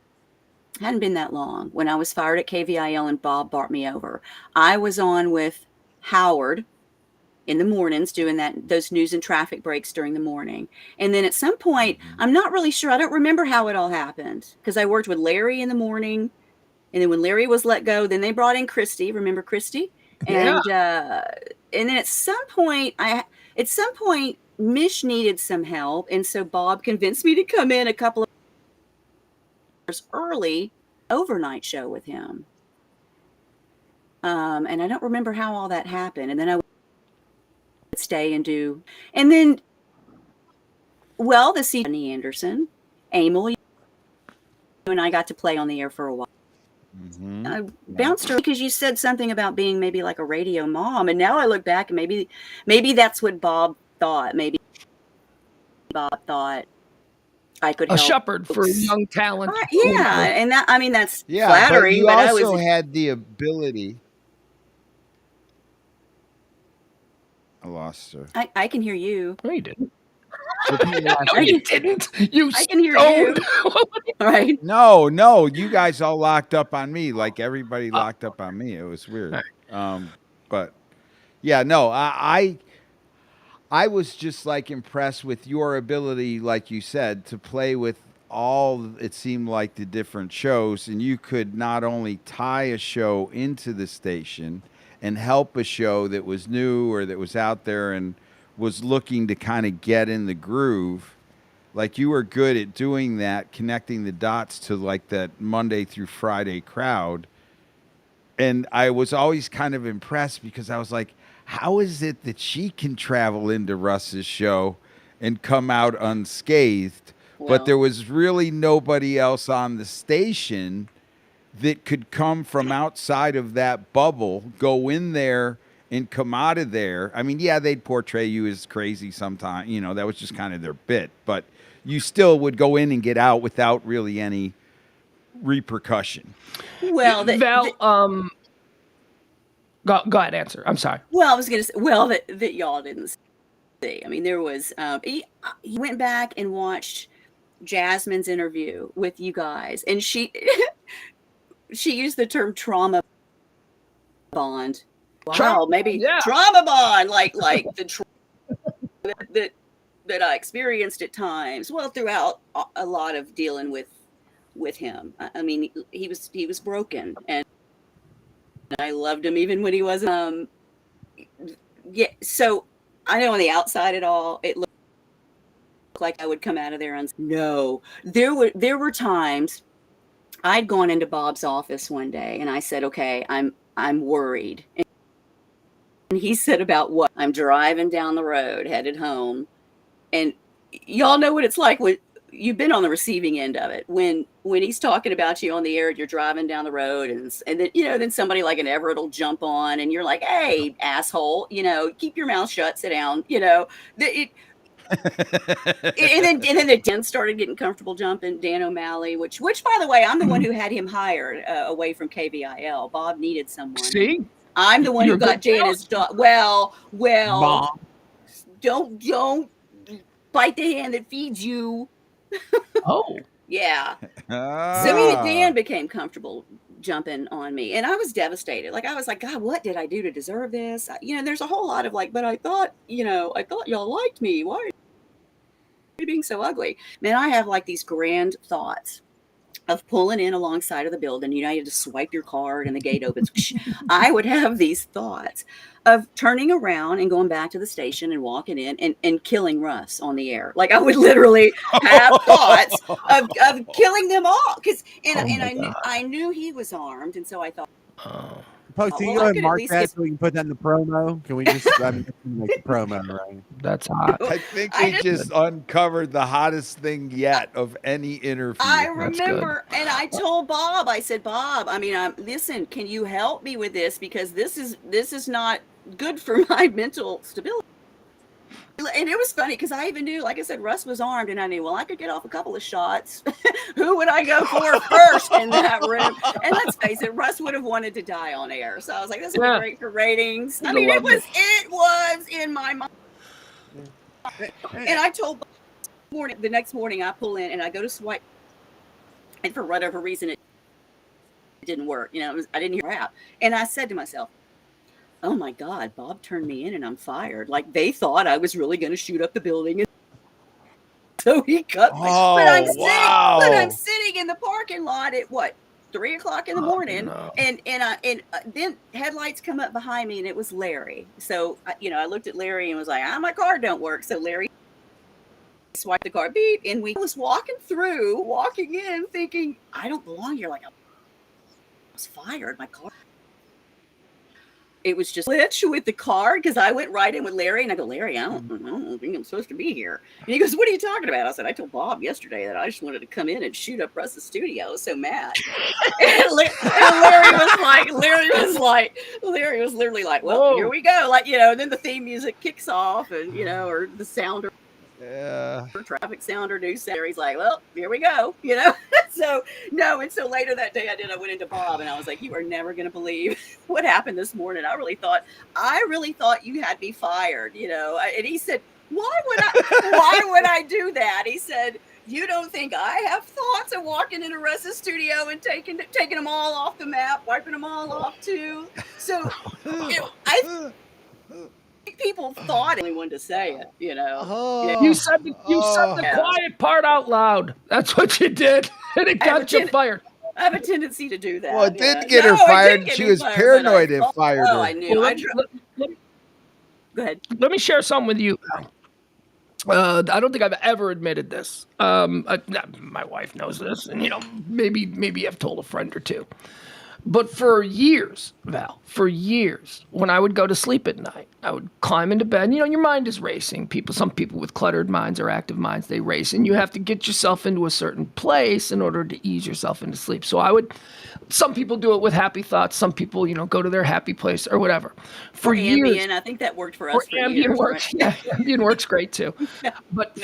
Hadn't been that long when I was fired at KVIL and Bob brought me over. I was on with Howard in the mornings doing those news and traffic breaks during the morning. And then at some point, I'm not really sure. I don't remember how it all happened because I worked with Larry in the morning. And then when Larry was let go, then they brought in Christy. Remember Christy? And and then at some point, Mish needed some help. And so Bob convinced me to come in a couple of hours early overnight show with him. And I don't remember how all that happened. And then I would stay and do. And then, the Stephanie Anderson, Emil, you and I got to play on the air for a while. Mm-hmm. I bounced her because you said something about being maybe like a radio mom. And now I look back and maybe that's what Bob thought. Maybe Bob thought I could help. A shepherd for young talent. And that's flattering. But you also had the ability. I lost her. I can hear you. No, you didn't. No, you didn't. I can hear you. Right? No. You guys all locked up on me. Like everybody locked up on me. It was weird. But yeah, no. I was just like impressed with your ability, like you said, to play with all. It seemed like the different shows, and you could not only tie a show into the station and help a show that was new or that was out there and was looking to kind of get in the groove. Like you were good at doing that, connecting the dots to like that Monday through Friday crowd. And I was always kind of impressed because I was like, how is it that she can travel into Russ's show and come out unscathed? But there was really nobody else on the station that could come from outside of that bubble, go in there and come out of there. I mean, yeah, they'd portray you as crazy sometimes. You know, that was just kind of their bit. But you still would go in and get out without really any repercussion. Well, Val, go ahead, answer. I'm sorry. Well, I was going to say, that y'all didn't see. I mean, there was, he went back and watched Jasmine's interview with you guys, and she used the term trauma bond. Wow, maybe trauma bond, like the trauma that I experienced at times. Well, throughout a lot of dealing with him. I mean, he was broken, and I loved him even when he wasn't. Yeah. So I know on the outside at all, it looked like I would come out of there and no. There were times I'd gone into Bob's office one day and I said, "Okay, I'm worried." And he said, "About what?" "I'm driving down the road, headed home." And y'all know what it's like when you've been on the receiving end of it. When he's talking about you on the air, you're driving down the road, and then then somebody like an Everett will jump on, and you're like, "Hey, asshole, keep your mouth shut, sit down." And then the Dan started getting comfortable jumping. Dan O'Malley, which by the way, I'm the one who had him hired away from KVIL. Bob needed someone. See, I'm the one who got Janice. Well, Mom. don't bite the hand that feeds you. Oh, yeah. So even Dan became comfortable jumping on me, and I was devastated. Like I was like, God, what did I do to deserve this? There's a whole lot of like, but I thought y'all liked me. Why are you being so ugly? Man, I have like these grand thoughts of pulling in alongside of the building. You had to swipe your card and the gate opens. I would have these thoughts of turning around and going back to the station and walking in and killing Russ on the air. Like I would literally have thoughts of killing them all. I knew he was armed. And so I thought, Pugs, can you go ahead and mark that so we can put that in the promo? Can we just make the promo, right? That's hot. I think we just uncovered the hottest thing yet of any interview. I remember, and I told Bob, I said, Bob, listen, can you help me with this? Because this is not good for my mental stability. And it was funny because I even knew, like I said, Russ was armed, and I knew, well, I could get off a couple of shots. Who would I go for first in that room? And let's face it, Russ would have wanted to die on air. So I was like, this would be great for ratings. I mean, it was in my mind. And I told the next morning I pull in and I go to swipe, and for whatever reason it didn't work. I didn't hear out, and I said to myself, oh my God, Bob turned me in and I'm fired. Like they thought I was really going to shoot up the building. And so he cut me. But I'm sitting in the parking lot at 3:00 in the morning. No. And then headlights come up behind me and it was Larry. So, I looked at Larry and was like, my card don't work. So Larry swiped the card, beep. And we was walking in thinking, I don't belong here. Like I was fired. My card. It was just glitch with the card because I went right in with Larry and I go, Larry, I don't think I'm supposed to be here. And he goes, what are you talking about? I said, I told Bob yesterday that I just wanted to come in and shoot up Russ's studio. I was so mad. and Larry was literally like, well, Whoa. Here we go. Like, and then the theme music kicks off and, or the sounder. Yeah. Traffic sounder, news sounder. He's like, well, here we go. So later that day I went into Bob and I was like, you are never going to believe what happened this morning. I really thought you had me fired, and he said, why would I do that? He said, you don't think I have thoughts of walking into Russ's studio and taking them all off the map, wiping them all off too. So people thought anyone to say it, You said the quiet part out loud. That's what you did, and it got you fired. I have a tendency to do that. Well, it didn't get her fired. She was paranoid and fired her. Oh, I knew. Go ahead. Let me share something with you. I don't think I've ever admitted this. My wife knows this, and maybe I've told a friend or two. But for years, Val, for years, when I would go to sleep at night, I would climb into bed. You know, your mind is racing. Some people with cluttered minds or active minds, they race. And you have to get yourself into a certain place in order to ease yourself into sleep. So some people do it with happy thoughts. Some people, go to their happy place or whatever. For years. Ambien, I think that worked for us for Ambien years. Works. Right? Yeah, Ambien works great too. But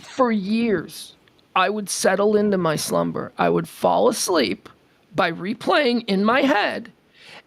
for years, I would settle into my slumber. I would fall asleep by replaying in my head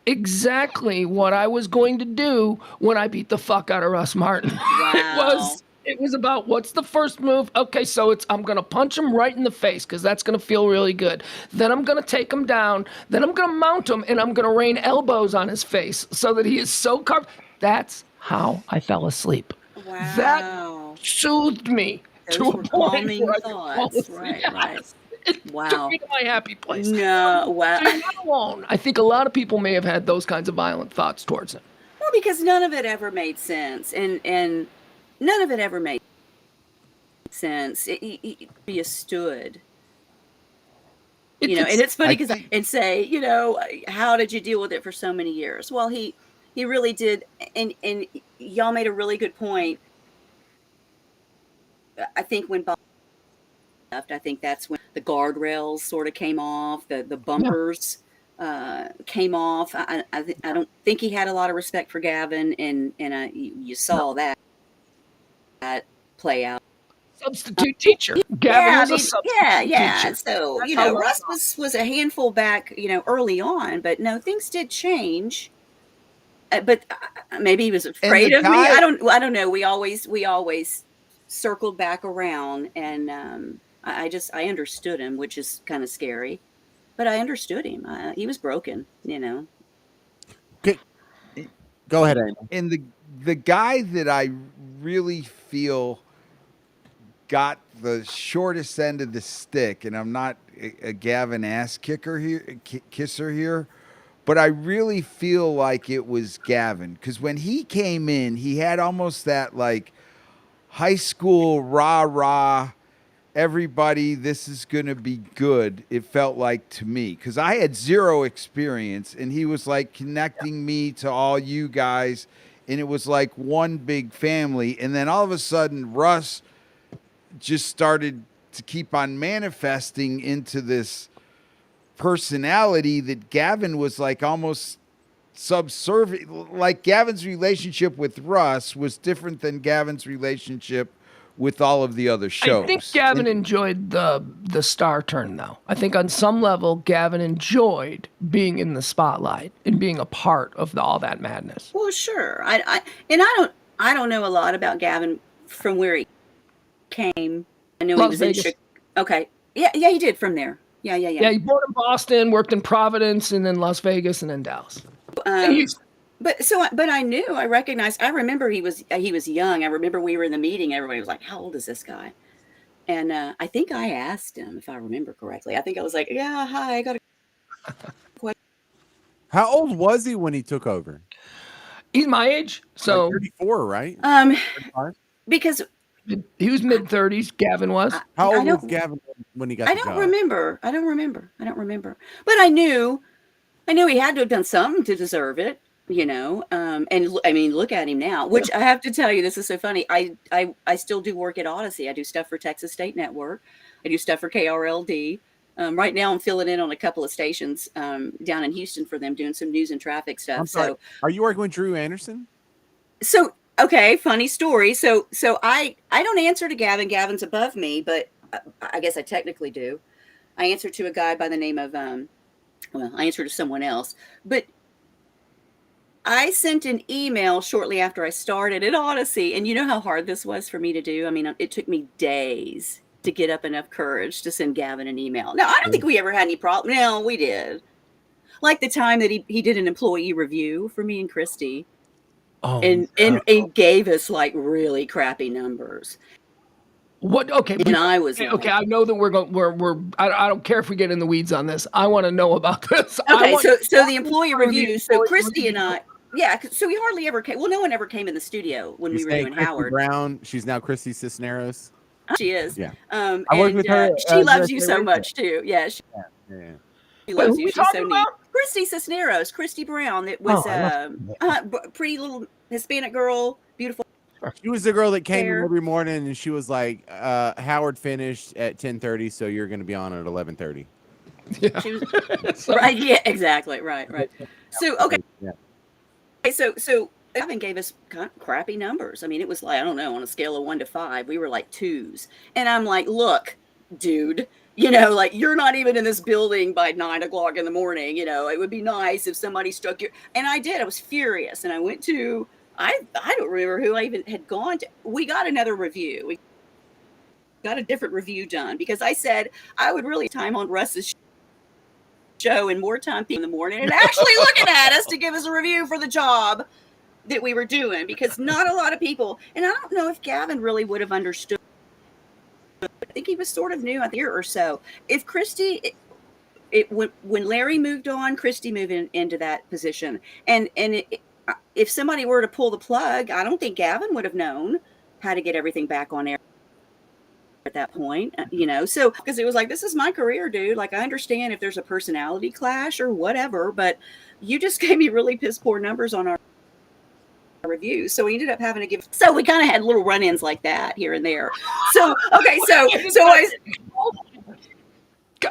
exactly what I was going to do when I beat the fuck out of Russ Martin. Wow. It was about what's the first move? Okay, so I'm going to punch him right in the face because that's going to feel really good. Then I'm going to take him down. Then I'm going to mount him and I'm going to rain elbows on his face so that he is so covered. That's how I fell asleep. Wow. That soothed me to a point where I could fall asleep. Right. It took me to my happy place. No, wow. So you're not alone. I think a lot of people may have had those kinds of violent thoughts towards him. Well, because none of it ever made sense, and none of it ever made sense. You stood. And it's funny because and say, how did you deal with it for so many years? Well, he really did, and y'all made a really good point. I think when Bob left, I think that's when the guardrails sort of came off, the bumpers came off. I don't think he had a lot of respect for Gavin, and you saw that play out. Substitute teacher. Gavin was a substitute teacher. So Russ was a handful back, early on, but no, things did change. But maybe he was afraid of me. I don't know. We always circled back around, and I understood him, which is kind of scary, but I understood him. He was broken, Okay. Go ahead, Emil. And the guy that I really feel got the shortest end of the stick, and I'm not a Gavin ass kisser here, but I really feel like it was Gavin, because when he came in, he had almost that like high school rah-rah, everybody, this is going to be good, it felt like to me, because I had zero experience, and he was like connecting me to all you guys, and it was like one big family. And then all of a sudden, Russ just started to keep on manifesting into this personality that Gavin was like almost subservient. Like Gavin's relationship with Russ was different than Gavin's relationship with all of the other shows. I think Gavin enjoyed the star turn, though. I think on some level, Gavin enjoyed being in the spotlight and being a part of all that madness. Well, sure. I don't know a lot about Gavin from where he came. I know he was in Chicago. Okay. Yeah, he did from there. Yeah. Yeah, he born in Boston, worked in Providence, and then Las Vegas, and then Dallas. But I recognized. I remember he was young. I remember we were in the meeting. Everybody was like, "How old is this guy?" And I think I asked him, if I remember correctly. I think I was like, "Yeah, hi, I got a question." How old was he when he took over? He's my age, so like 34, right? 35? Because he was mid-30s. Gavin was. How old was Gavin when he got the job? I don't remember. But I knew he had to have done something to deserve it, And I mean, look at him now. Which I have to tell you, this is so funny. I still do work at Odyssey. I do stuff for Texas State Network. I do stuff for KRLD. Right now, I'm filling in on a couple of stations down in Houston for them, doing some news and traffic stuff. I'm sorry. Are you working with Drew Anderson? So, okay, funny story. So I don't answer to Gavin. Gavin's above me, but I guess I technically do. I answer to a guy by the name of, I answer to someone else. But I sent an email shortly after I started at Odyssey, and you know how hard this was for me to do? I mean, it took me days to get up enough courage to send Gavin an email. Now, I don't think we ever had any problem. No, we did. Like the time that he did an employee review for me and Christy. Oh, and gave us like really crappy numbers. What? Okay, and I was okay. I know that we're. I don't care if we get in the weeds on this. I want to know about this. Okay, so the employee review. So Christy and I, so we hardly ever came. Well, no one ever came in the studio when we were doing Christy Howard Brown. She's now Christy Cisneros. She is. Yeah. I worked with her. She loves you so much too. Yeah. She loves you. She's so neat. Christy Cisneros, Christy Brown, that was pretty little Hispanic girl, beautiful. She was the girl that came in every morning, and she was like, "Howard finished at 10:30, so you're going to be on at 11:30." Yeah. She was, right. Yeah, exactly. Right. So, okay. Yeah. So Gavin gave us kind of crappy numbers. I mean, it was like, I don't know, on a scale of 1 to 5, we were like 2s. And I'm like, look, dude, like, you're not even in this building by 9 o'clock in the morning. It would be nice if somebody struck you. And I did. I was furious. And I went to, I don't remember who I even had gone to. We got another review. We got a different review done because I said I would really time on Russ's show and more time in the morning and actually looking at us to give us a review for the job that we were doing, because not a lot of people, and I don't know if Gavin really would have understood. I think he was sort of new a year or so. If Christy, when Larry moved on, Christy moved into that position, and if somebody were to pull the plug, I don't think Gavin would have known how to get everything back on air at that point, so because it was like, this is my career, dude. Like, I understand if there's a personality clash or whatever, but you just gave me really piss poor numbers on our reviews. So we ended up having to give, so we kind of had little run-ins like that here and there. So, okay. So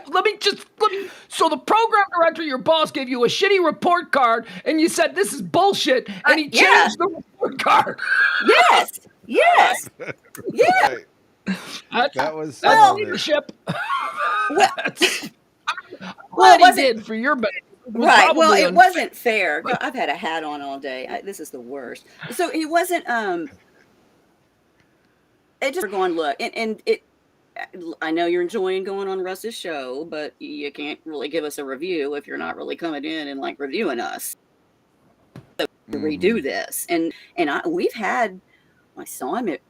let me, so the program director, your boss, gave you a shitty report card and you said, this is bullshit. And he changed the report card. Yes. Yeah. That was leadership. Well, he did for your benefit. Right. Well, it wasn't fair. I've had a hat on all day. This is the worst. So it wasn't. It just going, look, and it. I know you're enjoying going on Russ's show, but you can't really give us a review if you're not really coming in and like reviewing us. So to redo this, and we've had. I saw him at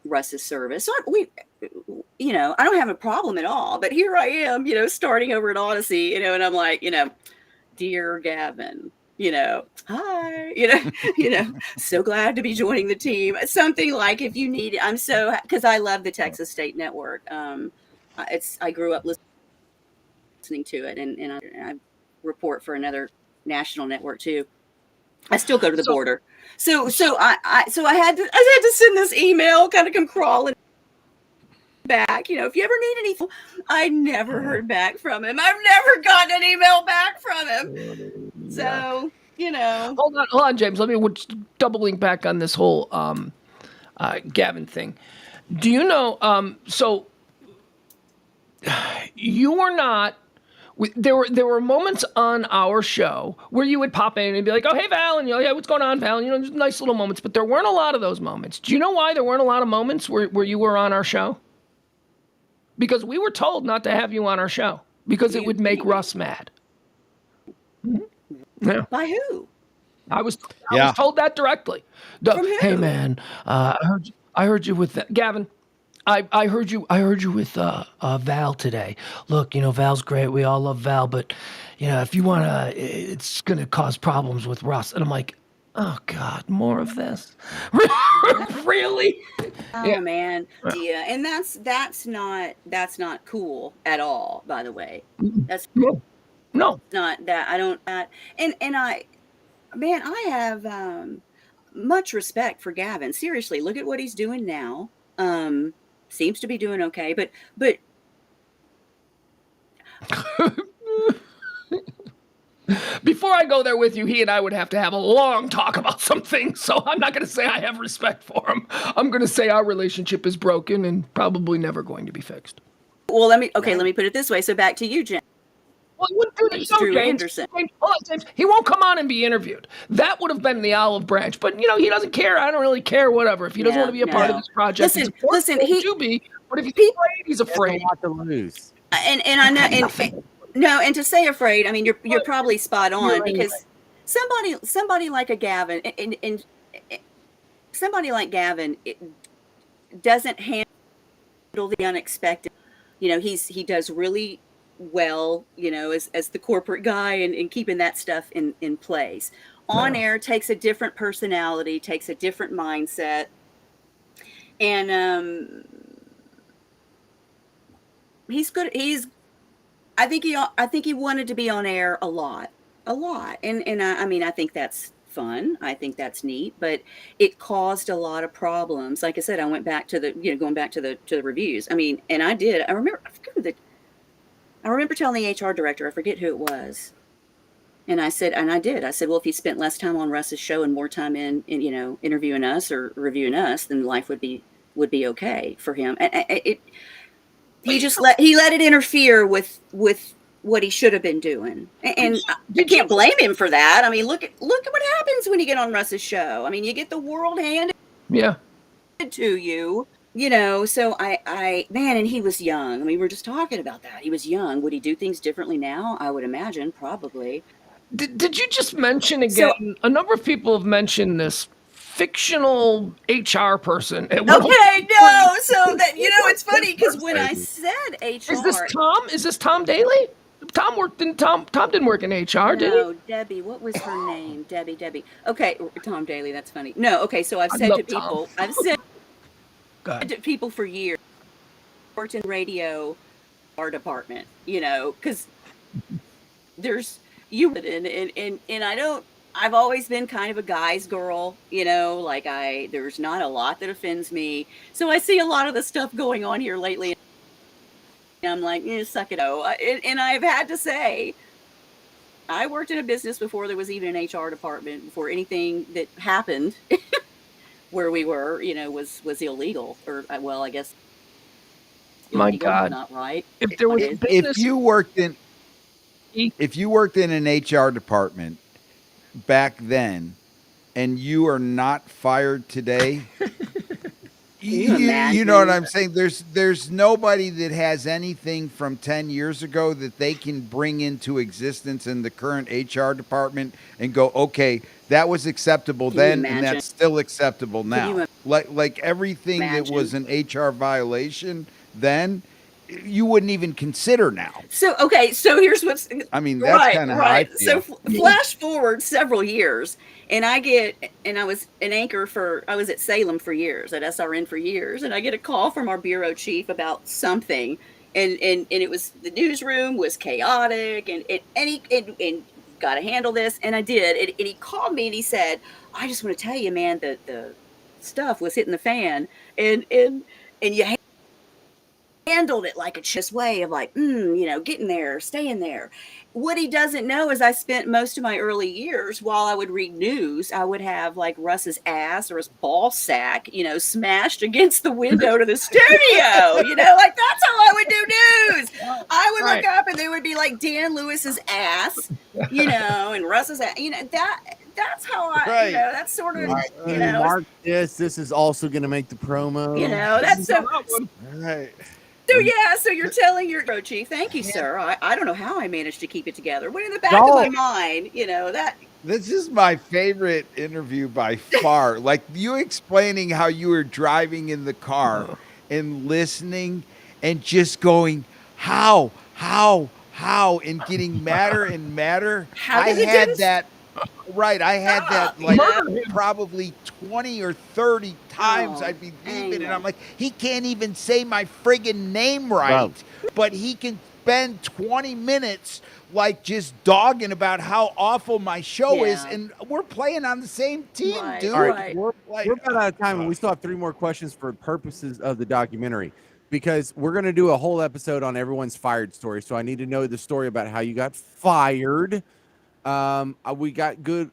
Russ's service. So I don't have a problem at all. But here I am, starting over at Odyssey, and I'm like, dear Gavin, hi, so glad to be joining the team. Something like, if you need it, because I love the Texas State Network. I grew up listening to it, and I report for another national network too. I still go to the border. So I had to send this email, kind of come crawling back. If you ever need anything, I never heard back from him. I've never gotten an email back from him. So, Hold on, James. Let me double link back on this whole Gavin thing. Do you know, so you were not, there were moments on our show where you would pop in and be like, oh, hey, Val, and yeah, what's going on, Val? And, just nice little moments, but there weren't a lot of those moments. Do you know why there weren't a lot of moments where you were on our show? Because we were told not to have you on our show because it would make Russ mad. Mm-hmm. Yeah. By who? I was told that directly. From who? Hey, man, I heard you with that. Gavin. I heard you with Val today. Look, Val's great. We all love Val, but if you wanna, it's gonna cause problems with Russ. And I'm like, oh God, more of this. Really? Oh man, yeah. And that's not cool at all. By the way, that's no, not that. I don't. And I have much respect for Gavin. Seriously, look at what he's doing now. Seems to be doing okay, but before I go there with you, he and I would have to have a long talk about some things. So I'm not going to say I have respect for him. I'm going to say our relationship is broken and probably never going to be fixed. Well, let me put it this way. So back to you, Jen. Well, he wouldn't do the show, Drew James. Anderson. James. He won't come on and be interviewed. That would have been the olive branch. But, he doesn't care. I don't really care, whatever. If he doesn't want to be a part of this project, listen, but if he's afraid, he's afraid. He has a lot to lose. And I know, and to say afraid, I mean, you're probably spot on, because somebody like a Gavin, and somebody like Gavin doesn't handle the unexpected. He does really well, as the corporate guy and keeping that stuff in place. On air takes a different personality, takes a different mindset. And he's good. I think he wanted to be on air a lot. a lot. And I mean, I think that's fun. I think that's neat, but it caused a lot of problems. Like I said, I went back to the, going back to the reviews. I mean, and I did. I remember telling the HR director, I forget who it was. And I said, well, if he spent less time on Russ's show and more time in interviewing us or reviewing us, then life would be okay for him. He let it interfere with what he should have been doing, and I can't blame him for that. I mean, look at what happens when you get on Russ's show. I mean, you get the world handed to you. So man, and he was young. I mean, we were just talking about that. He was young. Would he do things differently now? I would imagine, probably. Did you just mention again? So, a number of people have mentioned this fictional HR person. Okay, no. So that it's funny because when I said HR, is this Tom? Is this Tom Daly? Tom didn't work in HR, did he? No, Debbie. What was her name? Debbie. Okay, Tom Daly. That's funny. No, okay. So I've said to people, for years, worked in radio, our department. Because there's and I don't. I've always been kind of a guy's girl, like there's not a lot that offends me. So I see a lot of the stuff going on here lately. And I'm like, suck it. And I've had to say, I worked in a business before there was even an HR department, before anything that happened where we were, was illegal, or, well, I guess. My God. Not right. If there was if you worked in an HR department back then and you are not fired today, you know what I'm saying? There's nobody that has anything from 10 years ago that they can bring into existence in the current HR department and go, okay, that was acceptable then and that's still acceptable now. Like everything that was an HR violation then, you wouldn't even consider now. So, okay, so here's what's... I mean, that's kind of how I feel. So flash forward several years, and I was an anchor I was at Salem for years, at SRN for years, and I get a call from our bureau chief about something, and it was, the newsroom was chaotic, and he got to handle this, and I did, and he called me, and he said, I just want to tell you, man, that the stuff was hitting the fan, and you handled it like a chess way of like, getting there, staying there. What he doesn't know is I spent most of my early years, while I would read news, I would have like Russ's ass or his ball sack, smashed against the window to the studio, like that's how I would do news. I would look up and there would be like Dan Lewis's ass, and Russ's ass, that's how I, that's sort of, mark this is also going to make the promo. That's so, right. So you're telling your bureau chief, thank you, sir. I don't know how I managed to keep it together. But in the back of my mind, that. This is my favorite interview by far. Like you explaining how you were driving in the car and listening and just going, how, and getting madder and madder. I had that like probably 20 or 30 times. I'd be leaving and I'm like, he can't even say my friggin' name right, but he can spend 20 minutes like just dogging about how awful my show is, and we're playing on the same team, dude. All right, we're about out of time, and we still have 3 more questions for purposes of the documentary, because we're going to do a whole episode on everyone's fired story. So I need to know the story about how you got fired. We got good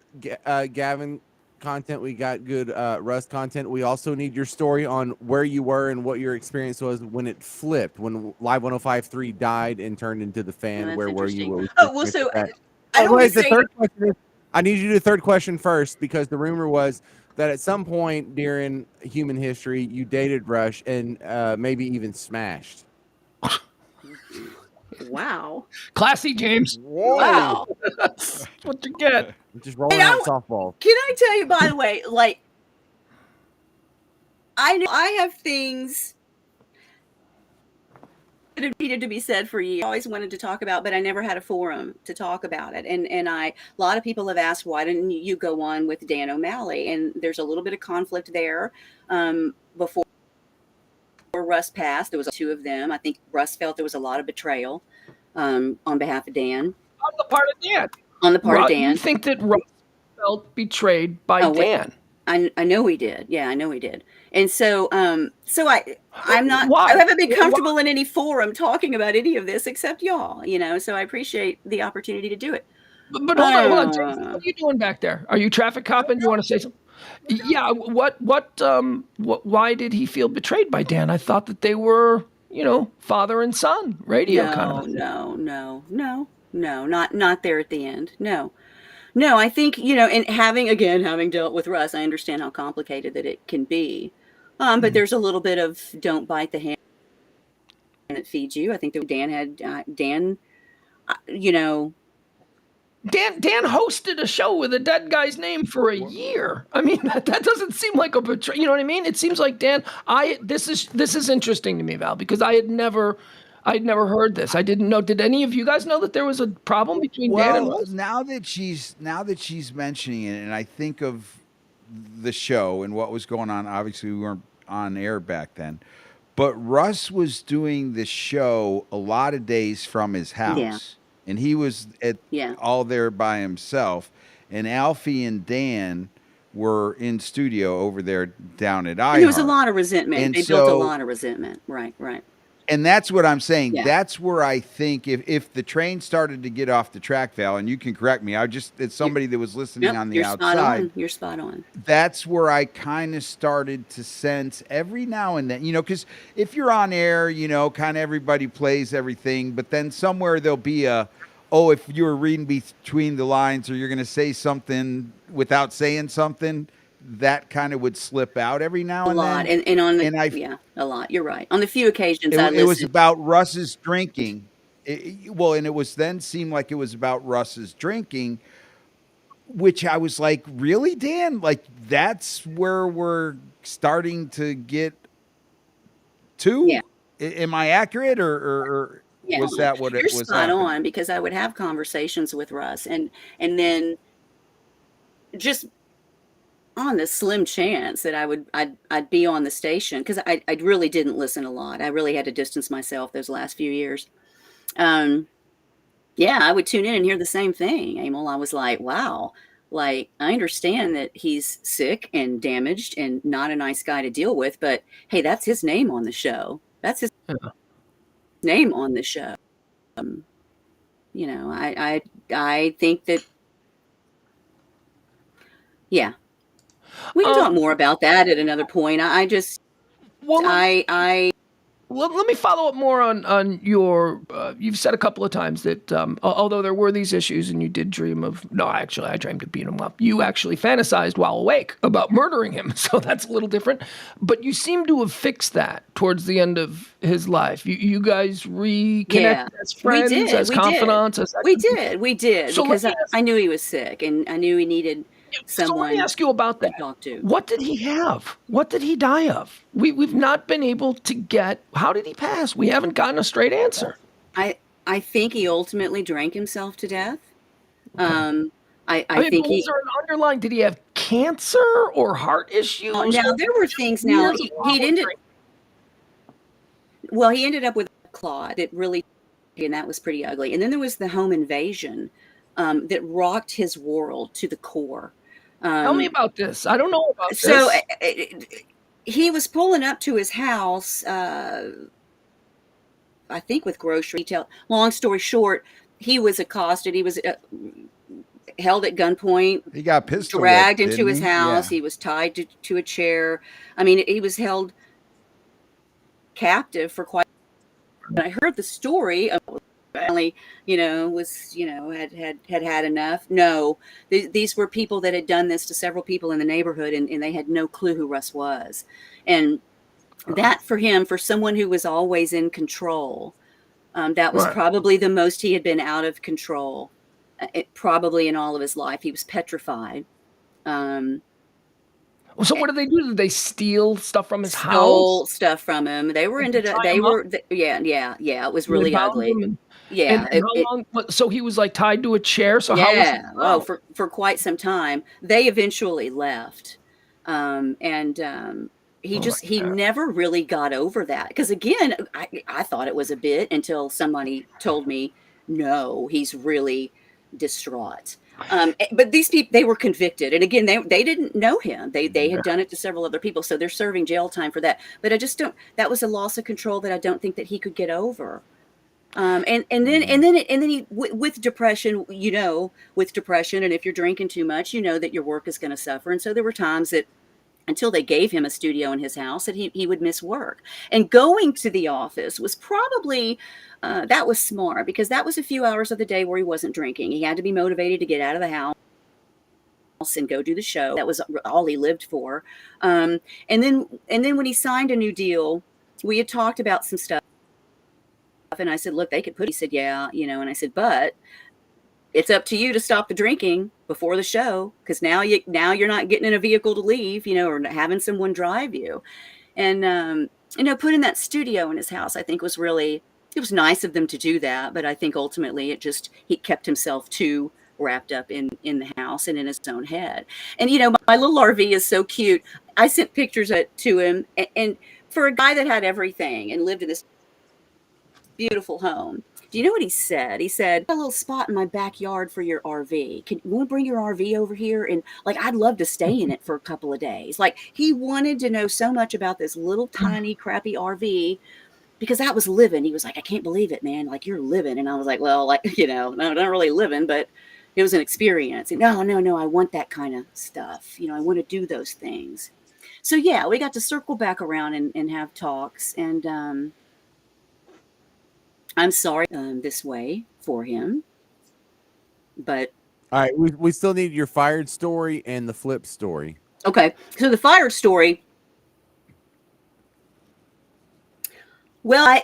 Gavin content. We got good Russ content. We also need your story on where you were and what your experience was when it flipped, when Live 105.3 died and turned into the fan. Where were you? I need you to do the third question first, because the rumor was that at some point during human history, you dated Rush and maybe even smashed. Wow. Classy, James. Whoa. Wow. That's what you get. Just rolling out softball. Can I tell you, by the way, like, I know I have things that have needed to be said for years. I always wanted to talk about, but I never had a forum to talk about it. And a lot of people have asked, why didn't you go on with Dan O'Malley? And there's a little bit of conflict there. Before Russ passed, there was 2 of them. I think Russ felt there was a lot of betrayal on behalf of Dan. On the part of Dan. On the part of Dan. You think that Russ felt betrayed by Dan? I know he did. Yeah, I know he did. And so I'm not. Why? I haven't been comfortable in any forum talking about any of this except y'all. So I appreciate the opportunity to do it. But hold on, James, what are you doing back there? Are you traffic copping? You want to say something? Yeah. Why did he feel betrayed by Dan? I thought that they were, father and son radio kind of thing. No, not there at the end. No, I think, and having dealt with Russ, I understand how complicated that it can be. But there's a little bit of don't bite the hand that feeds you. I think that Dan hosted a show with a dead guy's name for a year. I mean, that doesn't seem like a betrayal. You know what I mean? It seems like Dan. This is interesting to me, Val, because I'd never heard this. I didn't know. Did any of you guys know that there was a problem between Dan and Russ? Now that she's mentioning it, and I think of the show and what was going on. Obviously, we weren't on air back then, but Russ was doing the show a lot of days from his house. Yeah. And he was all there by himself. And Alfie and Dan were in studio over there down at iHeart. There was a lot of resentment. They built a lot of resentment. Right. And that's what I'm saying. Yeah. That's where I think if the train started to get off the track, Val, and you can correct me, it's somebody that was listening on the outside. You're spot on. That's where I kind of started to sense every now and then, because if you're on air, kind of everybody plays everything, but then somewhere there'll be if you were reading between the lines or you're going to say something without saying something, that kind of would slip out every now and then. A lot. You're right. On the few occasions it was about Russ's drinking. And it was then seemed like it was about Russ's drinking, which I was like, really, Dan? Like, that's where we're starting to get to? Yeah. Am I accurate or was that what it was? You're spot on, because I would have conversations with Russ and then just on the slim chance that I'd be on the station, because I really didn't listen a lot. I really had to distance myself those last few years. I would tune in and hear the same thing, Emil. I was like, wow, like, I understand that he's sick and damaged and not a nice guy to deal with, but hey, that's his name on the show. That's his name on the show. I think that, we can talk more about that at another point. Let me follow up more on your. You've said a couple of times that although there were these issues and you did dream of. No, actually, I dreamed of beating him up. You actually fantasized while awake about murdering him, so that's a little different. But you seem to have fixed that towards the end of his life. You guys reconnected as friends, as confidants. We did, so because I knew he was sick and I knew he needed someone. So let me ask you about that. To talk to. What did he have? What did he die of? We've not been able to get. How did he pass? We haven't gotten a straight answer. I think he ultimately drank himself to death. Okay. I think was there an underlying? Did he have cancer or heart issues? Now there were things. Now he ended. Well, he ended up with a clot that really, and that was pretty ugly. And then there was the home invasion that rocked his world to the core. Tell me about this. I don't know about this. So he was pulling up to his house, I think with grocery retail. Long story short, he was accosted. He was held at gunpoint. He got pistol dragged into his house. Yeah. He was tied to a chair. I mean, he was held captive for quite. And I heard the story of. Family, was, had enough. No, these were people that had done this to several people in the neighborhood, and they had no clue who Russ was. And that for him, for someone who was always in control, that was probably the most he had been out of control, probably in all of his life. He was petrified. So what did they do? Did they steal stuff from his house? Stole stuff from him. They were it was really ugly. And how long? So he was like tied to a chair. So how was it? For quite some time. They eventually left, he never really got over that. Because again, I thought it was a bit until somebody told me, no, he's really distraught. But these people, they were convicted, and again, they didn't know him. They had done it to several other people, so they're serving jail time for that. But I just don't. That was a loss of control that I don't think that he could get over. And then he with depression, with depression, and if you're drinking too much, that your work is going to suffer. And so there were times that, until they gave him a studio in his house, that he would miss work. And going to the office was probably, that was smart, because that was a few hours of the day where he wasn't drinking. He had to be motivated to get out of the house and go do the show. That was all he lived for. And then when he signed a new deal, we had talked about some stuff. And I said, look, they could he said, yeah, and I said, but it's up to you to stop the drinking before the show, because now you're not getting in a vehicle to leave, or having someone drive you. And putting that studio in his house, I think, it was nice of them to do that, but I think ultimately he kept himself too wrapped up in the house and in his own head. And my little RV is so cute. I sent pictures to him, and for a guy that had everything and lived in this beautiful home. Do you know what he said? He said, "I got a little spot in my backyard for your RV. Can you want to bring your RV over here? And I'd love to stay in it for a couple of days." He wanted to know so much about this little tiny crappy RV, because that was living. He was like, "I can't believe it, man. You're living." And I was like, "Well, no, not really living, but it was an experience." And, no, I want that kind of stuff. I want to do those things. So yeah, we got to circle back around and have talks. And, I'm sorry this way for him, but all right, we still need your fired story and the flip story. Okay, so the fired story. Well,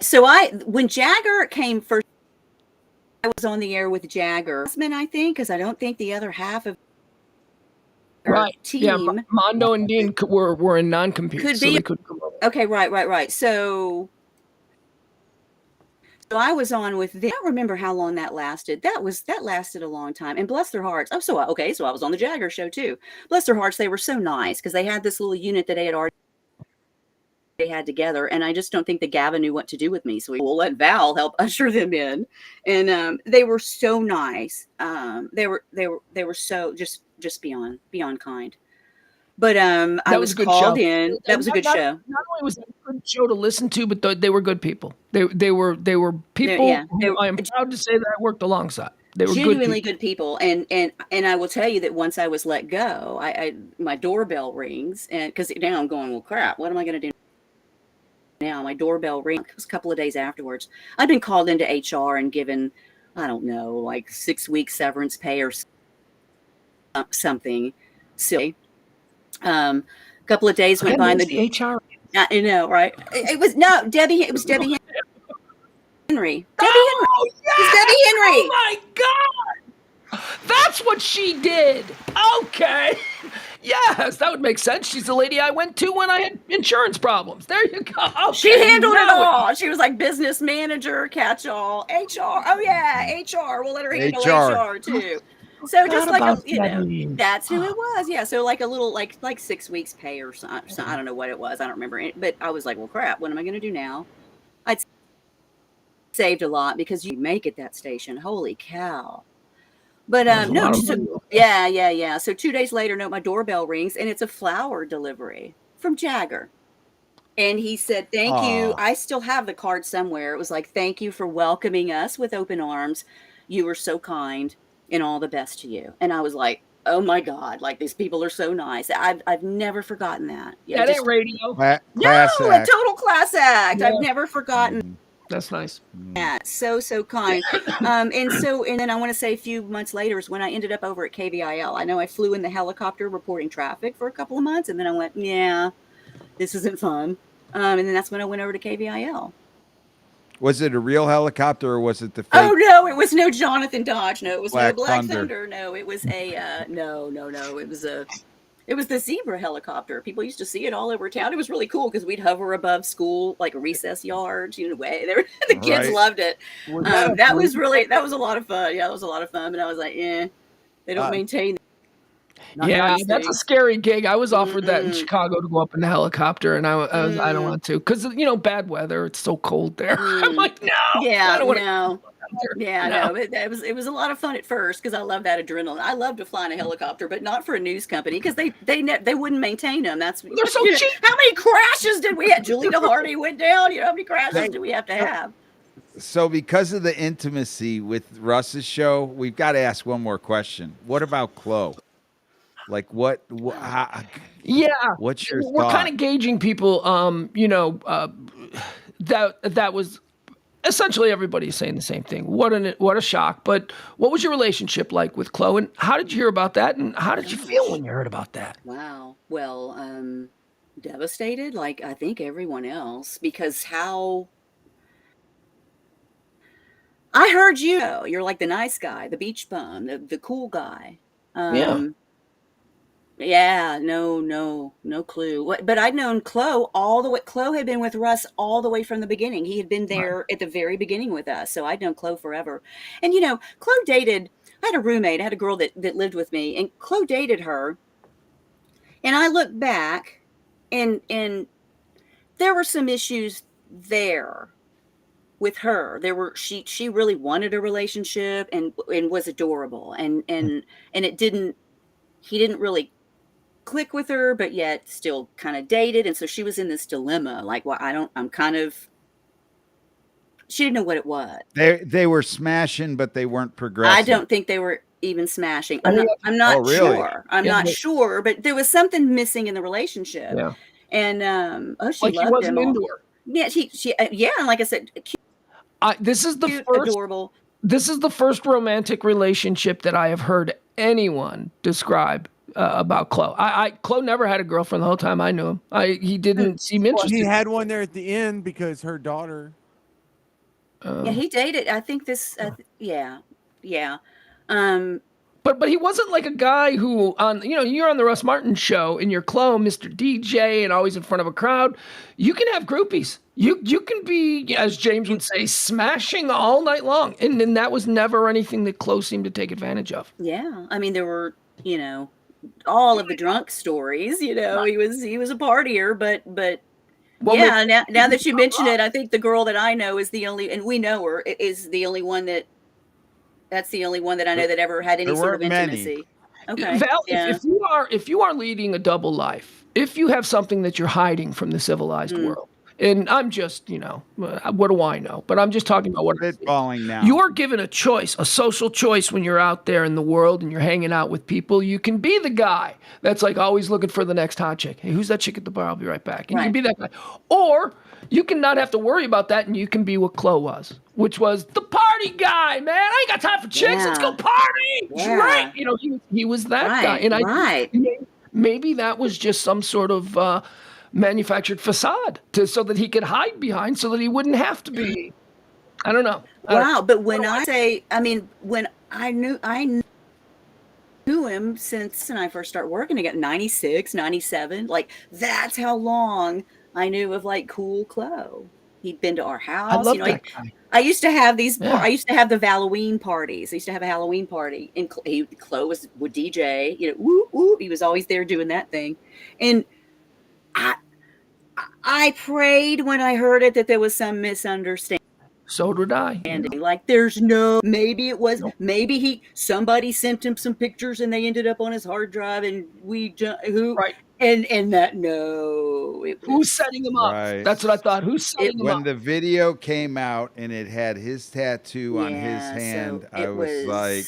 when Jagger came first, I was on the air with Jagger, I think, because I don't think the other half of our team. Yeah, Mondo and Dean were in non-compete. Could be. Okay, right. So I was on with them. I don't remember how long that lasted. That lasted a long time. And bless their hearts. So I was on the Jagger show too. Bless their hearts, they were so nice, because they had this little unit that they had together, and I just don't think that Gavin knew what to do with me. So we'll let Val help usher them in. And they were so nice. They were so just beyond kind. But I was called in. That was a good show. Not only was it a good show to listen to, but they were good people. They were people who I am proud to say that I worked alongside. They were genuinely good people. And I will tell you that once I was let go, my doorbell rings, and because now I'm going, well, crap, what am I going to do now? My doorbell rings. It was a couple of days afterwards. I'd been called into HR and given, I don't know, 6 weeks severance pay or something silly. A couple of days went by. The HR. I know, right? It was Debbie. It was Debbie Henry. Debbie Henry. Oh, yes! It was Debbie Henry. Oh my God! That's what she did. Okay. Yes, that would make sense. She's the lady I went to when I had insurance problems. There you go. Okay, she handled it all. She was like business manager, catch-all, HR. Oh yeah, HR. We'll let her handle HR too. So just that's who it was. Yeah. So a little, like 6 weeks pay or something. I don't know what it was. I don't remember. But I was like, well, crap, what am I going to do now? I'd saved a lot, because you make it that station. Holy cow. But yeah. So 2 days later, my doorbell rings, and it's a flower delivery from Jagger. And he said, "Thank you." I still have the card somewhere. It was like, "Thank you for welcoming us with open arms. You were so kind. And all the best to you." And I was like, oh my God, these people are so nice. I've never forgotten that. Yeah, that ain't radio. A total class act. Yeah. I've never forgotten. That's nice. Yeah, so kind. And then I want to say a few months later is when I ended up over at KVIL. I know I flew in the helicopter reporting traffic for a couple of months, and then I went, yeah, this isn't fun. And then that's when I went over to KVIL. Was it a real helicopter, or was it the fake? Oh no, it was no Jonathan Dodge. No, it was no Black Thunder. No, it was a no. It was the Zebra helicopter. People used to see it all over town. It was really cool, because we'd hover above school, recess yards. The kids loved it. That was a lot of fun. Yeah, that was a lot of fun. But I was like, they don't maintain. That's a scary gig. I was offered that in Chicago to go up in the helicopter, and I don't want to, because bad weather. It's so cold there. I'm like, no. Yeah, no. Yeah, no, it was a lot of fun at first because I love that adrenaline. I love to fly in a helicopter, but not for a news company because they wouldn't maintain them. That's They're so cheap. How many crashes did we have? Julita Hardy went down. How many crashes do we have to have? So because of the intimacy with Russ's show, we've got to ask one more question. What about Chloe? Like what yeah, what's your we're kind of gauging people. That was essentially everybody's saying the same thing. What a shock. But what was your relationship like with Chloe, and how did you hear about that, and how did you feel when you heard about that? Wow. Well, devastated, like I think everyone else, because how I heard you're like the nice guy, the beach bum, the cool guy. Yeah, no clue. But I'd known Chloe all the way. Chloe had been with Russ all the way from the beginning. He had been there at the very beginning with us. So I'd known Chloe forever. And Chloe dated. I had a roommate. I had a girl that lived with me, and Chloe dated her. And I look back, and there were some issues there with her. She really wanted a relationship and was adorable, and it didn't. He didn't really click with her, but yet still kind of dated. And so she was in this dilemma, like, well, she didn't know what it was. They were smashing, but they weren't progressing. I don't think they were even smashing. I'm not really? sure. I'm not sure, but there was something missing in the relationship. Yeah. And she like loved he wasn't him. into her. Yeah, and like I said, cute, this is the first adorable. This is the first romantic relationship that I have heard anyone describe about Chloe. Chloe never had a girlfriend the whole time I knew him. He didn't seem interested. He had one there at the end because her daughter. Yeah, he dated. I think this. Yeah. But he wasn't like a guy who you're on the Russ Martin show and you're Chloe, Mr. DJ, and always in front of a crowd. You can have groupies. You can be, as James would say, smashing all night long, and then that was never anything that Chloe seemed to take advantage of. Yeah, I mean there were all of the drunk stories. He was a partier, but well, yeah. Now that you mention it, I think the girl that I know is the only, and we know her, is the only one that's the only one that I know that ever had any sort of intimacy. Okay. Val, if you are leading a double life, if you have something that you're hiding from the civilized world, and I'm just, what do I know? But I'm just talking about what spitballing now. You're given a choice, a social choice when you're out there in the world and you're hanging out with people. You can be the guy that's like always looking for the next hot chick. Hey, who's that chick at the bar? I'll be right back. And you can be that guy. Or you can not have to worry about that, and you can be what Chloe was, which was the party guy, man. I ain't got time for chicks. Yeah. Let's go party. Yeah. Right. He was that guy. And maybe that was just some sort of manufactured facade so that he could hide behind, so that he wouldn't have to be. I don't know. Wow. But when I knew him since I first started working again, 96, 97, like that's how long I knew of like cool Chloe. He'd been to our house. I love that guy. I used to have these. Yeah. I used to have the Halloween parties. I used to have a Halloween party, and Chloe would DJ. Whoop whoop. He was always there doing that thing, and I prayed when I heard it that there was some misunderstanding. So did I. Like somebody sent him some pictures and they ended up on his hard drive, and right. And that who's setting him up? Right. That's what I thought. Who's setting him up? When the video came out and it had his tattoo on his hand, so I was like,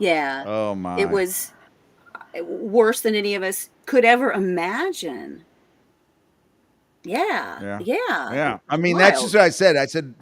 yeah, oh my, it was worse than any of us could ever imagine. Yeah. I mean, that's just what I said. I said,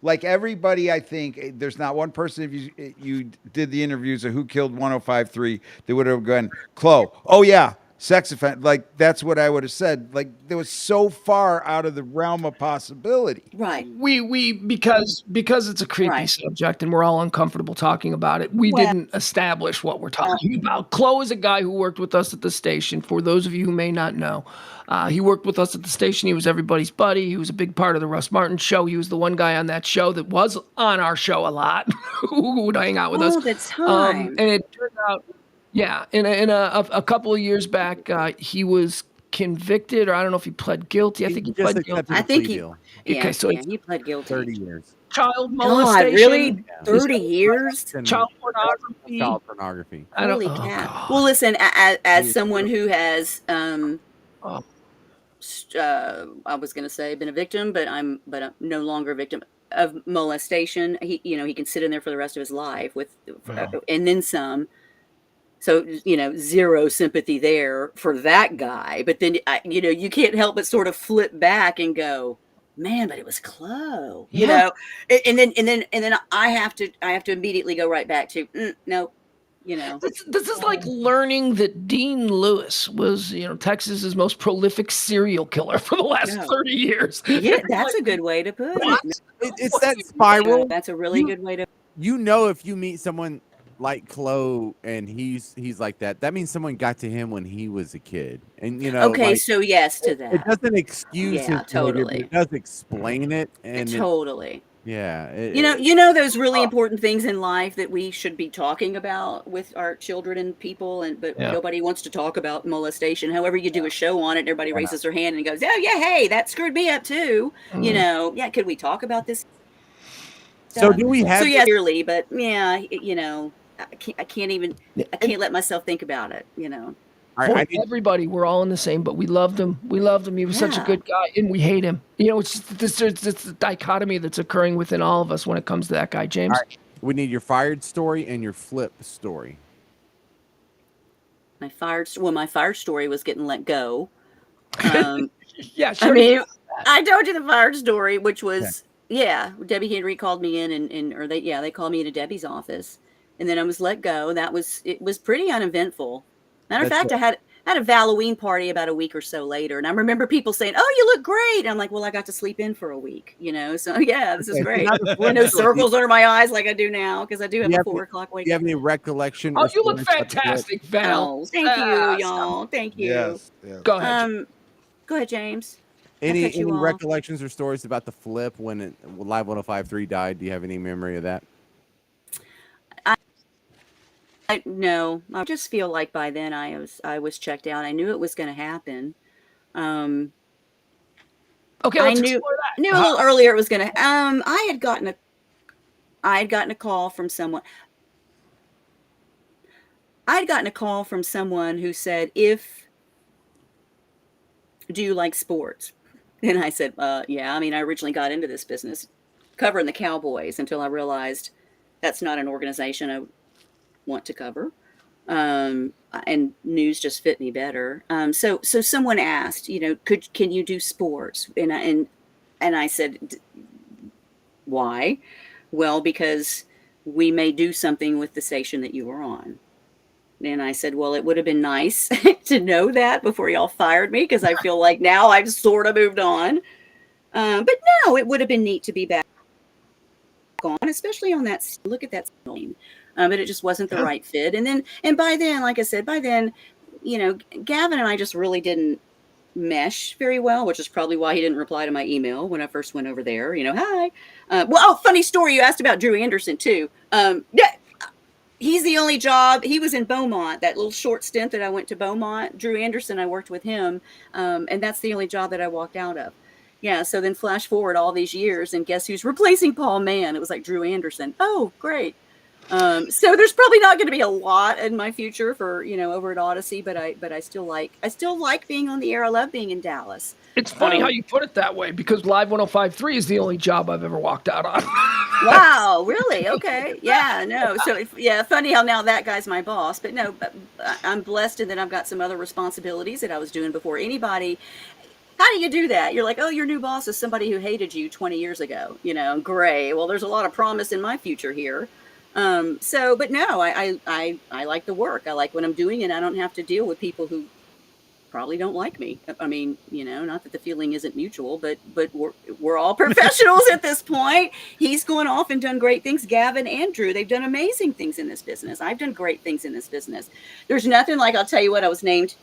like everybody, I think there's not one person, if you did the interviews of who killed 1053, they would have gone, Chloe. Oh yeah. Sex offender, like that's what I would have said. Like there was so far out of the realm of possibility. Right. We because it's a creepy subject and we're all uncomfortable talking about it. We didn't establish what we're talking about. Chloe is a guy who worked with us at the station. For those of you who may not know, he worked with us at the station. He was everybody's buddy. He was a big part of the Russ Martin show. He was the one guy on that show that was on our show a lot, who would hang out with us. All the time. And it turned out. Yeah, in a couple of years back, he was convicted, or I don't know if he pled guilty. I think he pled guilty. I think he pled guilty. 30 years. Child molestation. God, really? 30 years? Child pornography. Child pornography. Holy cat. Well, listen, as someone who has, I was going to say been a victim, but I'm no longer a victim of molestation. He can sit in there for the rest of his life and then some. So, zero sympathy there for that guy. But then, you can't help but sort of flip back and go, man, but it was close, and then I have to immediately go right back to no, This is like learning that Dean Lewis was, Texas's most prolific serial killer for the last 30 years. Yeah, that's a good way to put it. It's that spiral. That's a really good way to. If you meet someone like Chloe and he's like that means someone got to him when he was a kid, and okay, so yes to that. It doesn't excuse his totally behavior, but it does explain it, and totally. Those really important things in life that we should be talking about with our children and people, but nobody wants to talk about molestation. However, you do a show on it, and everybody raises their hand and goes, "Oh yeah, hey, that screwed me up too." Could we talk about this? So do we have? So clearly, but I can't let myself think about it. Everybody, we're all in the same, but we loved him. He was such a good guy, and we hate him. It's the dichotomy that's occurring within all of us when it comes to that guy, James. Right. We need your fired story and your flip story. My fired story was getting let go. Yeah, sure. I mean, I told you the fired story, which was Debbie Henry called me in, they called me into Debbie's office, and then I was let go. It was pretty uneventful. Matter of fact, I had a Halloween party about a week or so later, and I remember people saying, "Oh, you look great." And I'm like, "Well, I got to sleep in for a week, So this is great. No circles under my eyes like I do now because I do have a 4 o'clock wake. Do you have any recollection? Oh, you look fantastic, Val. Oh, thank you, y'all. Thank you. Yes. Go ahead. Go ahead, James. Any recollections or stories about the flip when Live 105.3 died? Do you have any memory of that? No, I just feel like by then I was checked out. I knew it was going to happen. Okay, I knew a little earlier it was going to. I had gotten a call from someone. I'd gotten a call from someone who said, "Do you like sports?" And I said, "Yeah." I mean, I originally got into this business covering the Cowboys until I realized that's not an organization I want to cover, and news just fit me better. So someone asked, can you do sports? And I said, why? Well, because we may do something with the station that you were on. And I said, well, it would have been nice to know that before y'all fired me, because I feel like now I've sort of moved on. But no, it would have been neat to be back on, especially on that. Look at that scene. But it just wasn't the right fit. And by then, like I said, Gavin and I just really didn't mesh very well, which is probably why he didn't reply to my email when I first went over there. Hi. Funny story. You asked about Drew Anderson too. He's the only job. He was in Beaumont, that little short stint that I went to Beaumont. Drew Anderson, I worked with him. And that's the only job that I walked out of. Yeah. So then flash forward all these years, and guess who's replacing Paul Mann? It was like Drew Anderson. Oh, great. So there's probably not going to be a lot in my future for, over at Odyssey, but I still like being on the air. I love being in Dallas. It's funny how you put it that way, because Live 105.3 is the only job I've ever walked out on. Wow, really? Okay. Yeah, no. So funny how now that guy's my boss, but no, I'm blessed in that I've got some other responsibilities that I was doing before anybody. How do you do that? You're like, oh, your new boss is somebody who hated you 20 years ago, great. Well, there's a lot of promise in my future here. But no, I like the work. I like what I'm doing, and I don't have to deal with people who probably don't like me. I mean, not that the feeling isn't mutual, but we're all professionals at this point. He's going off and done great things. Gavin and Drew, they've done amazing things in this business. I've done great things in this business. There's nothing like, I'll tell you what, I was named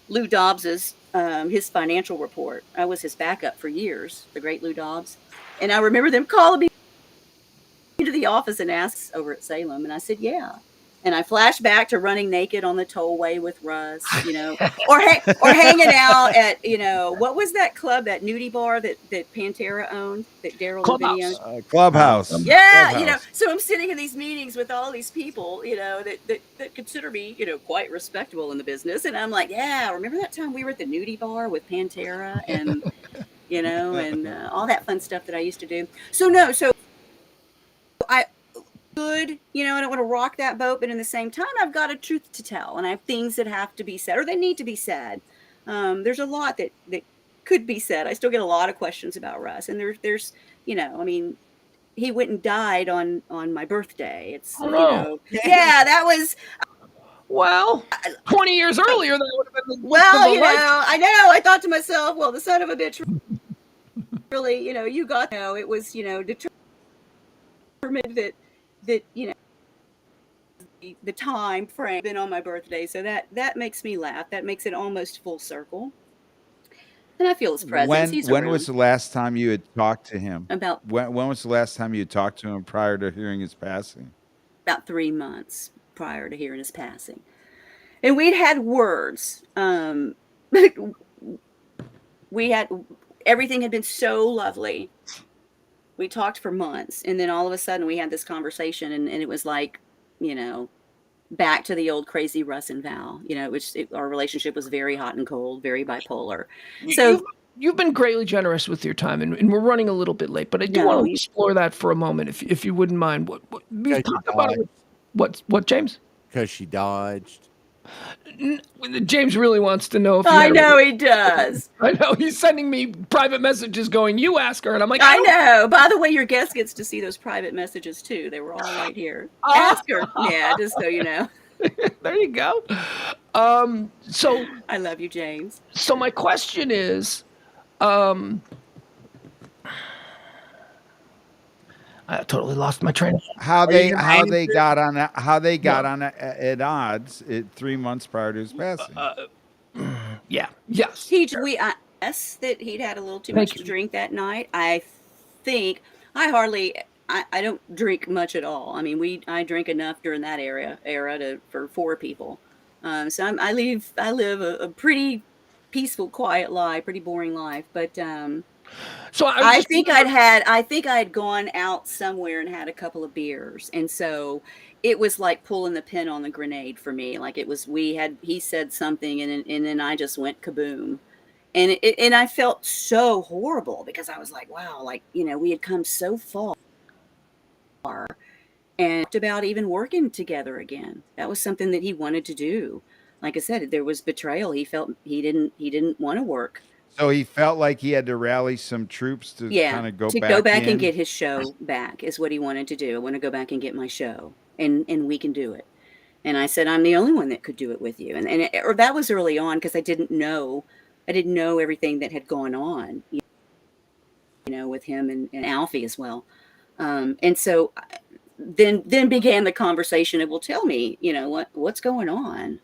Lou Dobbs's, his financial report. I was his backup for years, the great Lou Dobbs. And I remember them calling me to the office and asked over at Salem, and I said, yeah. And I flash back to running naked on the tollway with Russ, or hanging out at, what was that club, that nudie bar that Pantera owned, that Daryl and Vinny owned? Clubhouse. Yeah, Clubhouse. so I'm sitting in these meetings with all these people, that consider me, quite respectable in the business. And I'm like, yeah, remember that time we were at the nudie bar with Pantera and, and all that fun stuff that I used to do. So I I don't want to rock that boat, but in the same time, I've got a truth to tell, and I have things that have to be said, or they need to be said. There's a lot that could be said. I still get a lot of questions about Russ, and there's he went and died on my birthday. It's yeah, that was 20 years earlier. That would have been I know. I thought to myself, well, the son of a bitch, really, you got it was determined that the time frame been on my birthday, so that makes me laugh. That makes it almost full circle, and I feel his presence. When was the last time you had talked to him? About when was the last time you had talked to him prior to hearing his passing? About 3 months prior to hearing his passing, and we'd had words. We had everything had been so lovely. We talked for months, and then all of a sudden we had this conversation, and it was like, back to the old crazy Russ and Val, our relationship was very hot and cold, very bipolar. So you've been greatly generous with your time, and we're running a little bit late, but I do want to explore that for a moment, if you wouldn't mind. What we talked about it. What, James? Because she dodged. James really wants to know if I know he does. I know he's sending me private messages going, you ask her, and I'm like, I know. By the way, your guest gets to see those private messages too. They were all right here. Ask her. Yeah, just so you know. There you go. So I love you, James. So my question is, I totally lost my train. How they got on at odds 3 months prior to his passing. Yes. I guess that he'd had a little too much to drink that night. I think I don't drink much at all. I mean, I drink enough during that era for 4 people. So I live a pretty peaceful, quiet life, pretty boring life, but so I think I had gone out somewhere and had a couple of beers, and so it was like pulling the pin on the grenade for me. Like he said something, and then I just went kaboom, and I felt so horrible because I was like, wow, like we had come so far, and about even working together again. That was something that he wanted to do. Like I said, there was betrayal. He felt he didn't want to work. So he felt like he had to rally some troops to kind of go back and get his show back is what he wanted to do. I want to go back and get my show, and we can do it. And I said, I'm the only one that could do it with you. Or that was early on because I didn't know everything that had gone on, with him and Alfie as well. And so then began the conversation of, well, tell me, what's going on.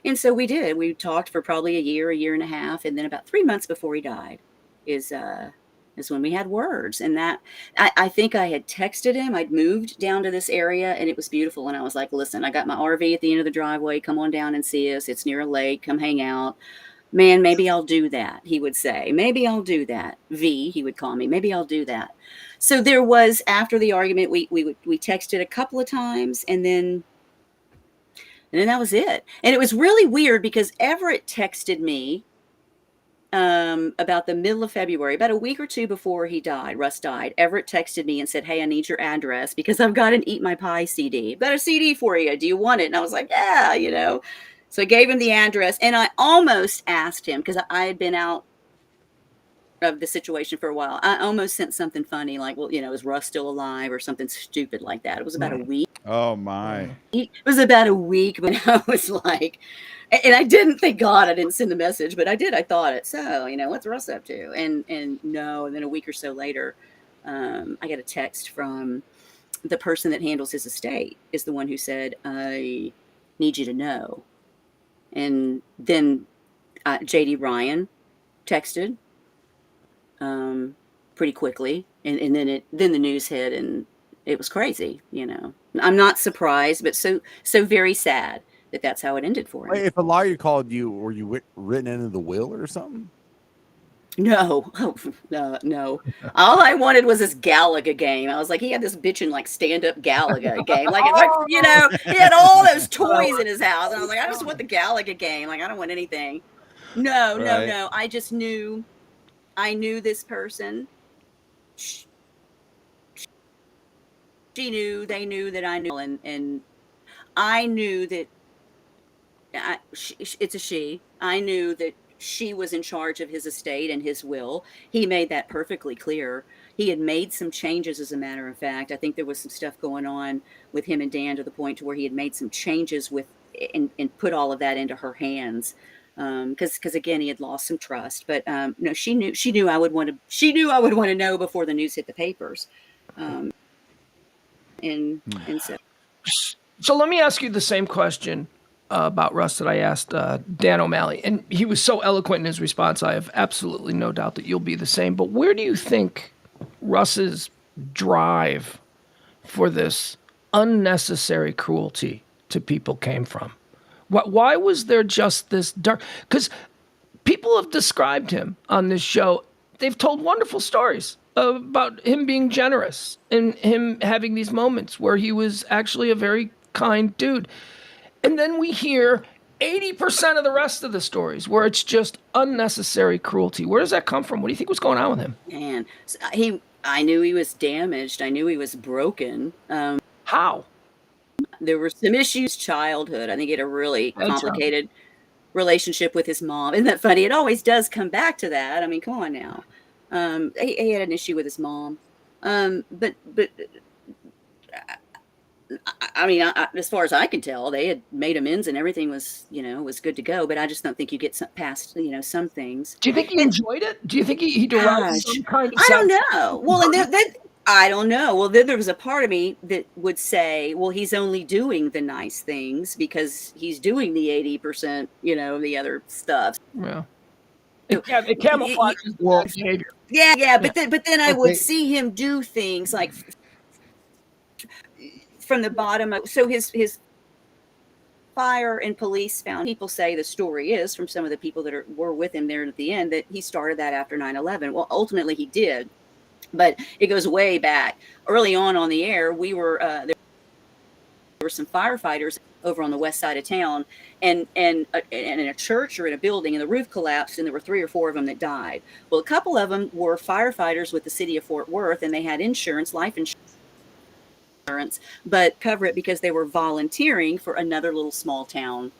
And so we did. We talked for probably a year and a half, and then about 3 months before he died is when we had words. And that I think I had texted him. I'd moved down to this area, and it was beautiful. And I was like, listen, I got my RV at the end of the driveway. Come on down and see us. It's near a lake. Come hang out. Man, maybe I'll do that, he would say. Maybe I'll do that. V, he would call me. Maybe I'll do that. So there was, after the argument, we texted a couple of times, and then that was it. And it was really weird because Everett texted me about the middle of February, about a week or two before Russ died. Everett texted me and said, hey, I need your address because I've got an Eat My Pie CD. I've got a CD for you. Do you want it? And I was like, yeah, So I gave him the address, and I almost asked him, because I had been out of the situation for a while. I almost sent something funny, like, well, is Russ still alive, or something stupid like that. It was about a week. Oh, my. It was about a week, but I was like, and I didn't, thank God I didn't send the message, but I did. I thought it. So, what's Russ up to? And no, and then a week or so later, I got a text from the person that handles his estate, is the one who said, I need you to know. And then J.D. Ryan texted pretty quickly, and then the news hit, and it was crazy, you know. I'm not surprised, but so very sad that that's how it ended for him. If a lawyer called you, were you written into the will or something? No, no. All I wanted was this Galaga game. I was like, he had this bitchin' like stand-up Galaga game. Like, if I, you know, he had all those toys in his house, and I was like, I just want the Galaga game. Like, I don't want anything. No, Right. no. I just knew, I knew this person. She knew, they knew that I knew, and I knew that it's a she. I knew that she was in charge of his estate and his will. He made that perfectly clear. He had made some changes, as a matter of fact. I think there was some stuff going on with him and Dan to the point to where he had made some changes with and put all of that into her hands. Because again, he had lost some trust. But no, she knew I would want to know before the news hit the papers. And so. So let me ask you the same question about Russ that I asked Dan O'Malley, and he was so eloquent in his response. I have absolutely no doubt that you'll be the same. But where do you think Russ's drive for this unnecessary cruelty to people came from? Why was there just this dark? Because people have described him on this show. They've told wonderful stories about him being generous and him having these moments where he was actually a very kind dude. And then we hear 80% of the rest of the stories where it's just unnecessary cruelty. Where does that come from? What do you think was going on with him? Man, I knew he was damaged. I knew he was broken. How? There were some issues childhood. I think he had a really complicated relationship with his mom. Isn't that funny? It always does come back to that. I mean, come on now. He had an issue with his mom. But I mean, as far as I can tell, they had made amends and everything was, was good to go. But I just don't think you get past, some things. Do you think he enjoyed it? Do you think he derived some kind of? I don't know. Well, and I don't know. Well, then there was a part of me that would say, well, he's only doing the nice things because he's doing the 80%, the other stuff. Yeah. It camouflages the behavior. Yeah. But then I would see him do things like from the bottom of, so his fire and police found, people say the story is from some of the people that were with him there at the end that he started that after 9/11. Well, ultimately he did, but it goes way back. Early on the air, we were there were some firefighters over on the west side of town, and in a church or in a building, and the roof collapsed, and there were 3 or 4 of them that died. Well, a couple of them were firefighters with the city of Fort Worth, and they had insurance, life insurance, but cover it because they were volunteering for another little small town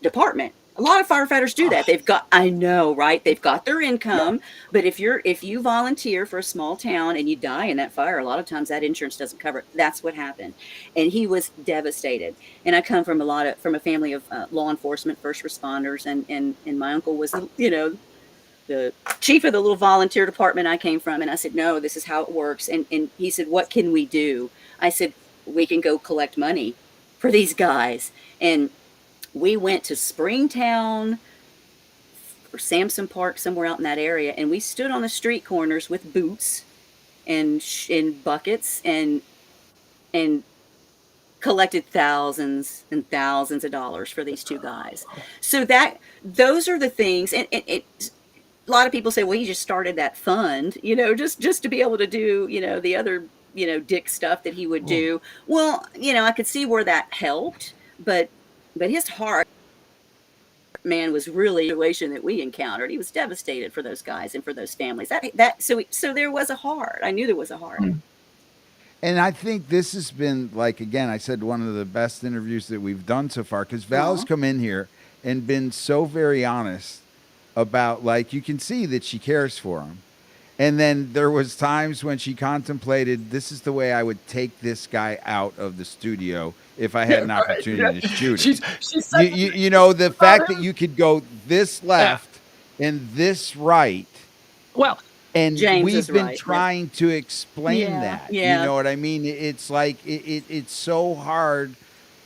department. A lot of firefighters do that. I know, right? They've got their income, but if you volunteer for a small town and you die in that fire, a lot of times that insurance doesn't cover it. That's what happened. And he was devastated. And I come from a family of law enforcement, first responders, and my uncle was, the chief of the little volunteer department I came from. And I said, no, this is how it works. And he said, what can we do? I said, we can go collect money for these guys. And we went to Springtown or Samson Park, somewhere out in that area, and we stood on the street corners with boots and buckets and collected thousands and thousands of dollars for these 2 guys. So those are the things. And a lot of people say, well, you just started that fund, just to be able to do, the other, dick stuff that he would do. Well, I could see where that helped, but his heart, man, was really a situation that we encountered. He was devastated for those guys and for those families. So there was a heart. I knew there was a heart. And I think this has been, like, again, I said, one of the best interviews that we've done so far, because Val's come in here and been so very honest about, like, you can see that she cares for him. And then there was times when she contemplated, this is the way I would take this guy out of the studio if I had an opportunity to shoot him. The fact that you could go this left and this right. Well, and James we've been trying to explain that. Yeah. You know what I mean? It's like it's so hard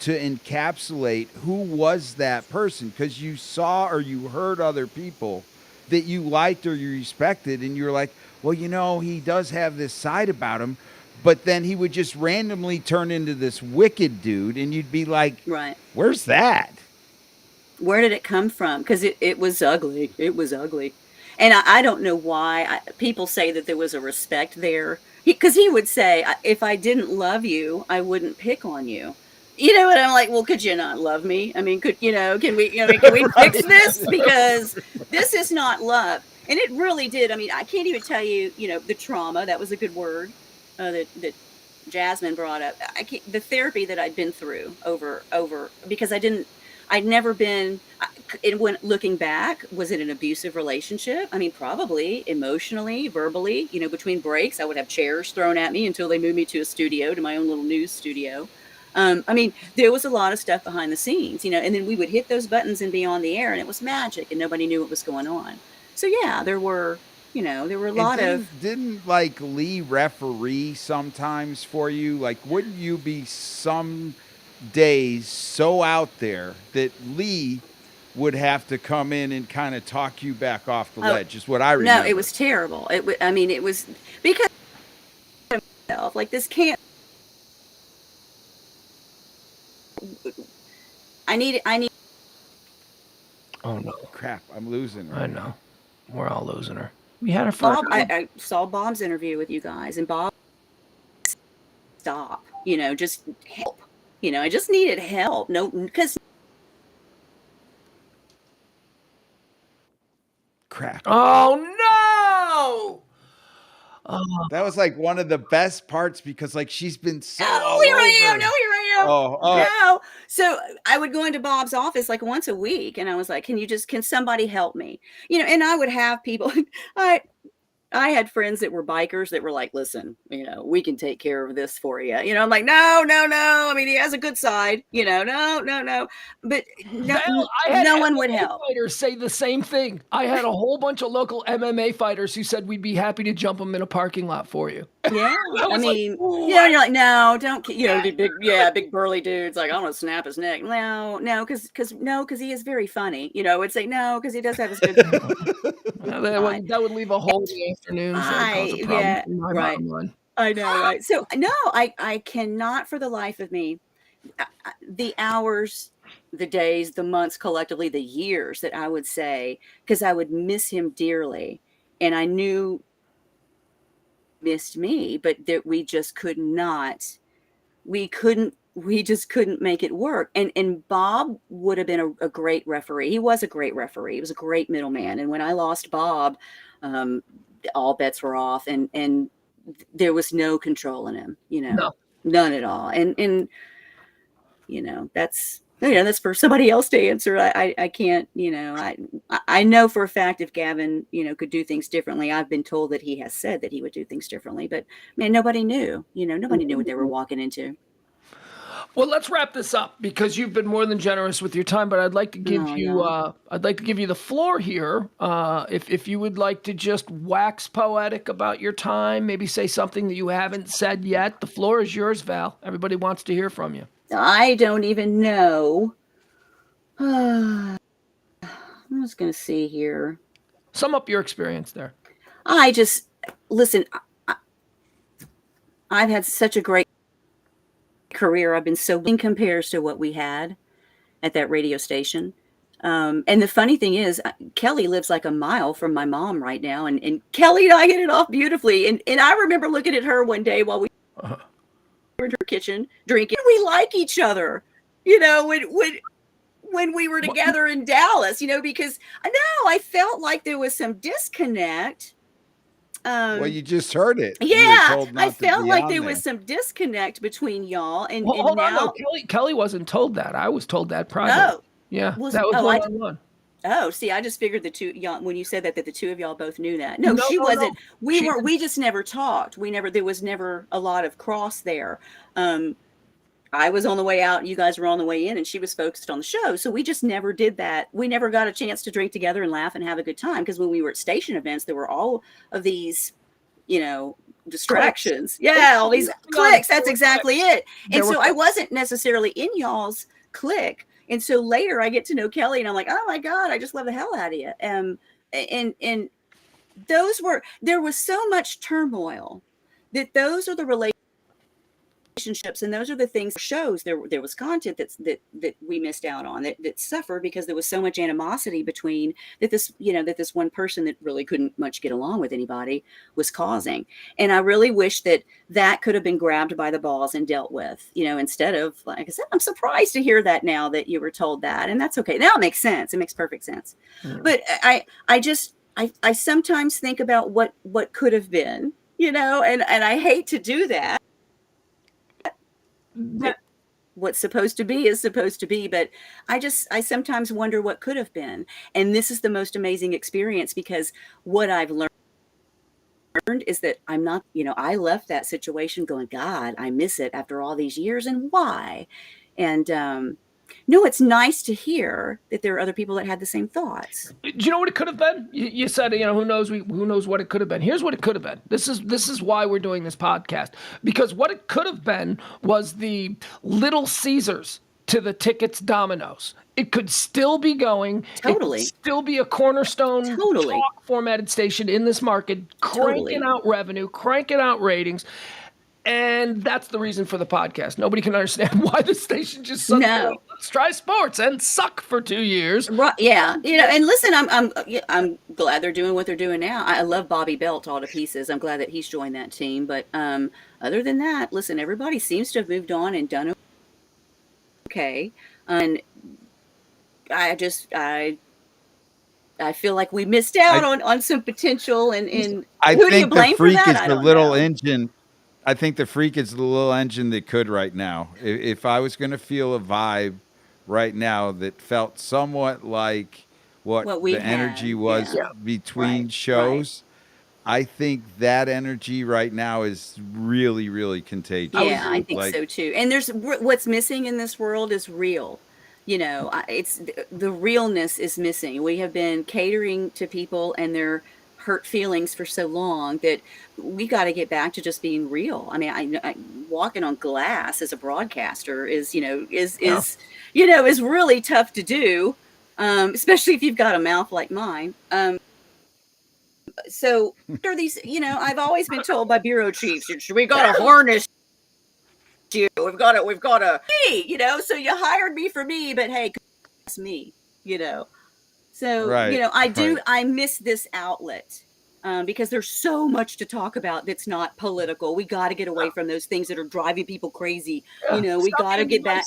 to encapsulate who was that person, because you saw or you heard other people that you liked or you respected, and you're like, well, he does have this side about him, but then he would just randomly turn into this wicked dude, and you'd be like, Right. where's that? Where did it come from? Because it was ugly. It was ugly. And I don't know why. People say that there was a respect there. Because he would say, if I didn't love you, I wouldn't pick on you. You know, and I'm like, well, could you not love me? I mean, can we fix this? Because this is not love. And it really did. I mean, I can't even tell you, the trauma. That was a good word that Jasmine brought up. The therapy that I'd been through over, because I'd never been, when looking back, was it an abusive relationship? I mean, probably emotionally, verbally, between breaks, I would have chairs thrown at me until they moved me to a studio, to my own little news studio. I mean, there was a lot of stuff behind the scenes, and then we would hit those buttons and be on the air, and it was magic, and nobody knew what was going on. So yeah, there were a lot didn't like Lee referee sometimes for you? Like, wouldn't you be some days so out there that Lee would have to come in and kind of talk you back off the ledge, is what I remember. No, it was terrible. It was because like this can't. I need. Oh no! Crap! I'm losing her. I know. We're all losing her. We had her for. Bob, I saw Bob's interview with you guys, and Bob, stop. Just help. I just needed help. No, because. Crap. Oh no! That was like one of the best parts because like she's been so. Here I am. Oh. No. So I would go into Bob's office like once a week, and I was like, can somebody help me? And I would have people. I had friends that were bikers that were like, listen, we can take care of this for you. I'm like, no. I mean, he has a good side, no. But no one would help. Fighters say the same thing. I had a whole bunch of local MMA fighters who said we'd be happy to jump them in a parking lot for you. Yeah. I mean, you're like, no, don't, big burly dudes. Like, I'm going to snap his neck. No, because he is very funny. Would say no, because he does have his good. That would leave a hole in the afternoon. Right. I know, right? So no, I cannot for the life of me, the hours, the days, the months, collectively, the years that I would say, because I would miss him dearly, and I knew missed me, but that we just could not. We just couldn't make it work. And Bob would have been a great referee. He was a great referee. He was a great middleman. And when I lost Bob, all bets were off, and there was no controlling him, No. None at all. And that's for somebody else to answer. I can't, I know for a fact if Gavin, could do things differently. I've been told that he has said that he would do things differently, but man, nobody knew, nobody knew what they were walking into. Well, let's wrap this up because you've been more than generous with your time. But I'd like to give you the floor here. If you would like to just wax poetic about your time, maybe say something that you haven't said yet. The floor is yours, Val. Everybody wants to hear from you. I don't even know. I'm just gonna see here. Sum up your experience there. Listen. I've had such a great career. I've been so in compares to what we had at that radio station. And the funny thing is, Kelly lives like a mile from my mom right now, and Kelly and I hit it off beautifully. And I remember looking at her one day while we were in her kitchen drinking. We like each other, when we were together in Dallas, because I felt like there was some disconnect. Well, you just heard it. Yeah, I felt like there was some disconnect between y'all, and hold now. On, no. Kelly wasn't told that. I was told that privately. Oh, yeah, that was one-on-one. Oh, see, I just figured the two y'all, when you said that the two of y'all both knew that. No, she wasn't. No. We just never talked. There was never a lot of cross there. I was on the way out, you guys were on the way in, and she was focused on the show. So we just never did that. We never got a chance to drink together and laugh and have a good time. Because when we were at station events, there were all of these, distractions. Clicks. Yeah, all these clicks. That's exactly it. And so I wasn't necessarily in y'all's clique. And so later I get to know Kelly, and I'm like, oh my God, I just love the hell out of you. And there was so much turmoil that those are the relationships relationships, and those are the things shows there was content that we missed out on that suffered because there was so much animosity between that this one person that really couldn't much get along with anybody was causing. And I really wish that could have been grabbed by the balls and dealt with, instead of, like I said, I'm surprised to hear that now that you were told that, and that's okay. Now it makes sense. It makes perfect sense. But I sometimes think about what could have been, and I hate to do that. What's supposed to be is supposed to be, but I sometimes wonder what could have been. And this is the most amazing experience, because what I've learned is that I'm not, I left that situation going, God, I miss it after all these years, and why? And no, it's nice to hear that there are other people that had the same thoughts. Do you know what it could have been? You said, who knows what it could have been. Here's what it could have been. This is why we're doing this podcast, because what it could have been was the Little Caesars to the Tickets Dominoes. It could still be going. Totally. It could still be a cornerstone talk formatted station in this market, cranking out revenue, cranking out ratings. And that's the reason for the podcast. Nobody can understand why the station just suddenly let's try sports and suck for 2 years. Right? Yeah, and listen, I'm glad they're doing what they're doing now. I love Bobby Belt all to pieces. I'm glad that he's joined that team. But other than that, listen, everybody seems to have moved on and done okay. And I feel like we missed out on some potential. And who do you blame for that? I don't know. I think the Freak is the little engine that could right now. If I was going to feel a vibe right now that felt somewhat like what the energy was between shows, I think that energy right now is really, really contagious. Yeah, I think so too. And what's missing in this world is real. It's the realness is missing. We have been catering to people and their hurt feelings for so long that we got to get back to just being real. I mean, I walking on glass as a broadcaster is really tough to do, especially if you've got a mouth like mine. So there are these, I've always been told by bureau chiefs, we got to harness you. We've got to, so you hired me for me, but hey, it's me, So, I miss this outlet because there's so much to talk about that's not political. We got to get away from those things that are driving people crazy. We got to get back.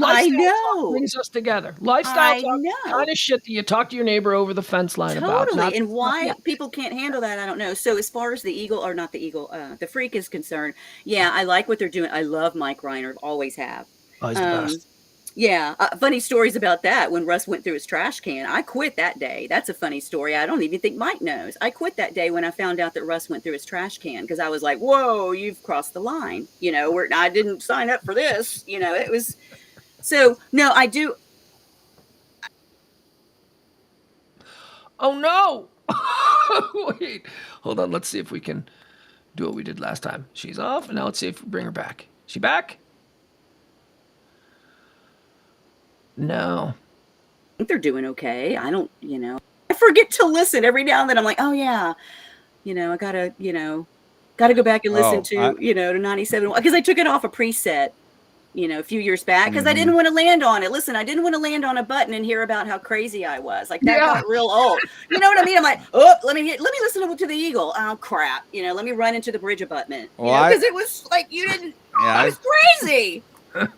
I know. Brings us together. Lifestyle kind of shit that you talk to your neighbor over the fence line about. Totally. And why people can't handle that, I don't know. So as far as the Freak is concerned, I like what they're doing. I love Mike Reiner. Always have. Oh, he's the best. Yeah, funny stories about that. When Russ went through his trash can, I quit that day. That's a funny story. I don't even think Mike knows. I quit that day when I found out that Russ went through his trash can, because I was like, "Whoa, you've crossed the line." I didn't sign up for this. It was. So no, I do. Oh no! Wait, hold on. Let's see if we can do what we did last time. She's off, and now let's see if we bring her back. She back? No. I think they're doing okay. I don't, I forget to listen every now and then. I'm like, oh yeah, I gotta go back and listen to 97, because I took it off a preset, a few years back, because I didn't want to land on it. Listen, I didn't want to land on a button and hear about how crazy I was. Like that got real old. You know what I mean? I'm like, oh, let me listen to the Eagle. Oh crap. Let me run into the bridge abutment. Because it was like you didn't. I was crazy. Not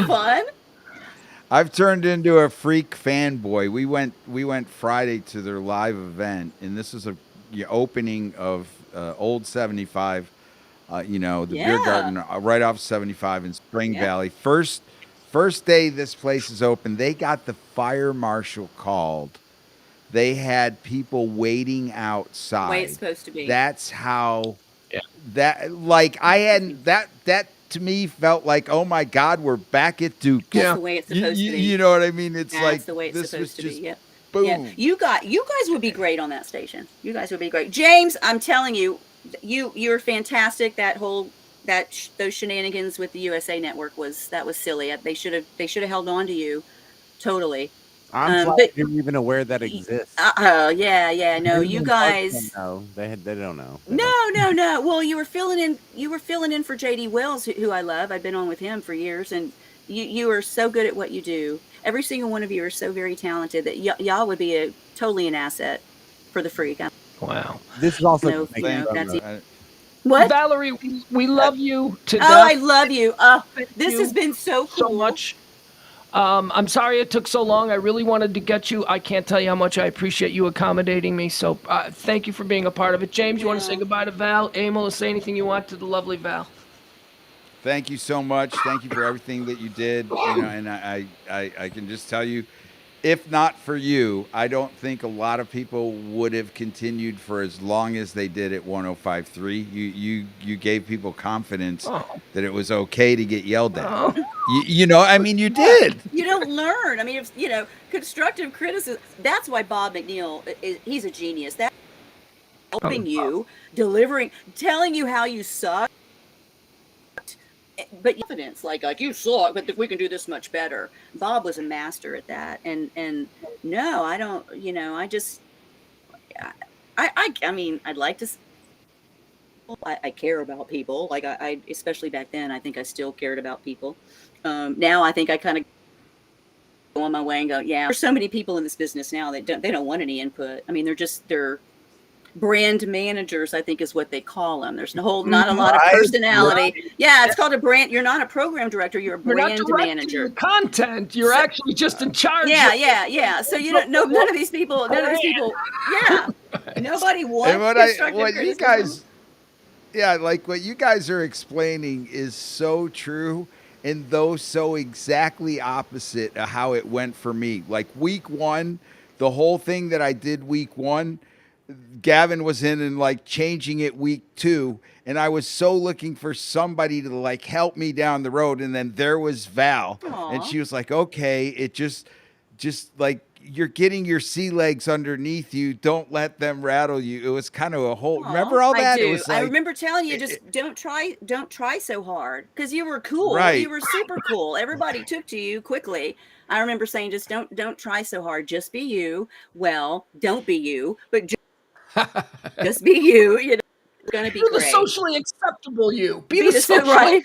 fun. I've turned into a Freak fanboy. We went Friday to their live event, and this is the opening of Old 75. The beer garden right off 75 in Spring Valley. First day this place is open, they got the fire marshal called. They had people waiting outside. The way it's supposed to be. That's how. Yeah. That to me felt like, oh my God, we're back at Duke. That's the way it's supposed to be. You know what I mean? It's that's the way it's supposed to be. Yep. Boom. Yeah. You guys would be great on that station. You guys would be great. James, I'm telling you, you're fantastic. Those shenanigans with the USA Network was silly. They should have held on to you. Totally. I'm glad you're even aware that exists. Oh, yeah. No, you guys. No, they don't know. No. Well, you were filling in for JD Wells, who I love. I've been on with him for years, and you are so good at what you do. Every single one of you are so very talented that y'all would be totally an asset for the Freak. Wow. This is also what? Valerie, we love you to death. I love you. This has been so cool. So much. I'm sorry it took so long. I really wanted to get you. I can't tell you how much I appreciate you accommodating me. So thank you for being a part of it. James, you want to say goodbye to Val? Emil, say anything you want to the lovely Val. Thank you so much. Thank you for everything that you did. And I can just tell you, if not for you, I don't think a lot of people would have continued for as long as they did at 105.3. You gave people confidence that it was okay to get yelled at. You did. You don't learn. I mean, constructive criticism. That's why Bob McNeil he's a genius. That's helping you, telling you how you suck. But evidence like you suck, but we can do this much better. Bob was a master at that, and no, I don't. I mean, I'd like to. I care about people. Like I especially back then, I think I still cared about people. Now I think I kind of go on my way and go, yeah. There's so many people in this business now that they don't want any input. I mean, they're brand managers, I think is what they call them. There's not a lot of personality. Right. Yeah, it's called a brand. You're not a program director. You're a brand manager. Content. You're actually just in charge. Yeah. So you don't know none of these people. Yeah. Nobody wants what you guys. Yeah, like what you guys are explaining is so true, and though so exactly opposite of how it went for me. Like week 1, the whole thing that I did week 1. Gavin was in and like changing it week 2, and I was so looking for somebody to like help me down the road, and then there was Val. Aww. And she was like, okay, it just like you're getting your sea legs underneath you, don't let them rattle you. It was kind of a whole remember all that? It was like, I remember telling you just don't try so hard, because you were cool. Right. You were super cool. Everybody took to you quickly. I remember saying just don't try so hard, just be you. Well, don't be you, but just be you. It's gonna be You're great. The socially acceptable you. Be the socially right.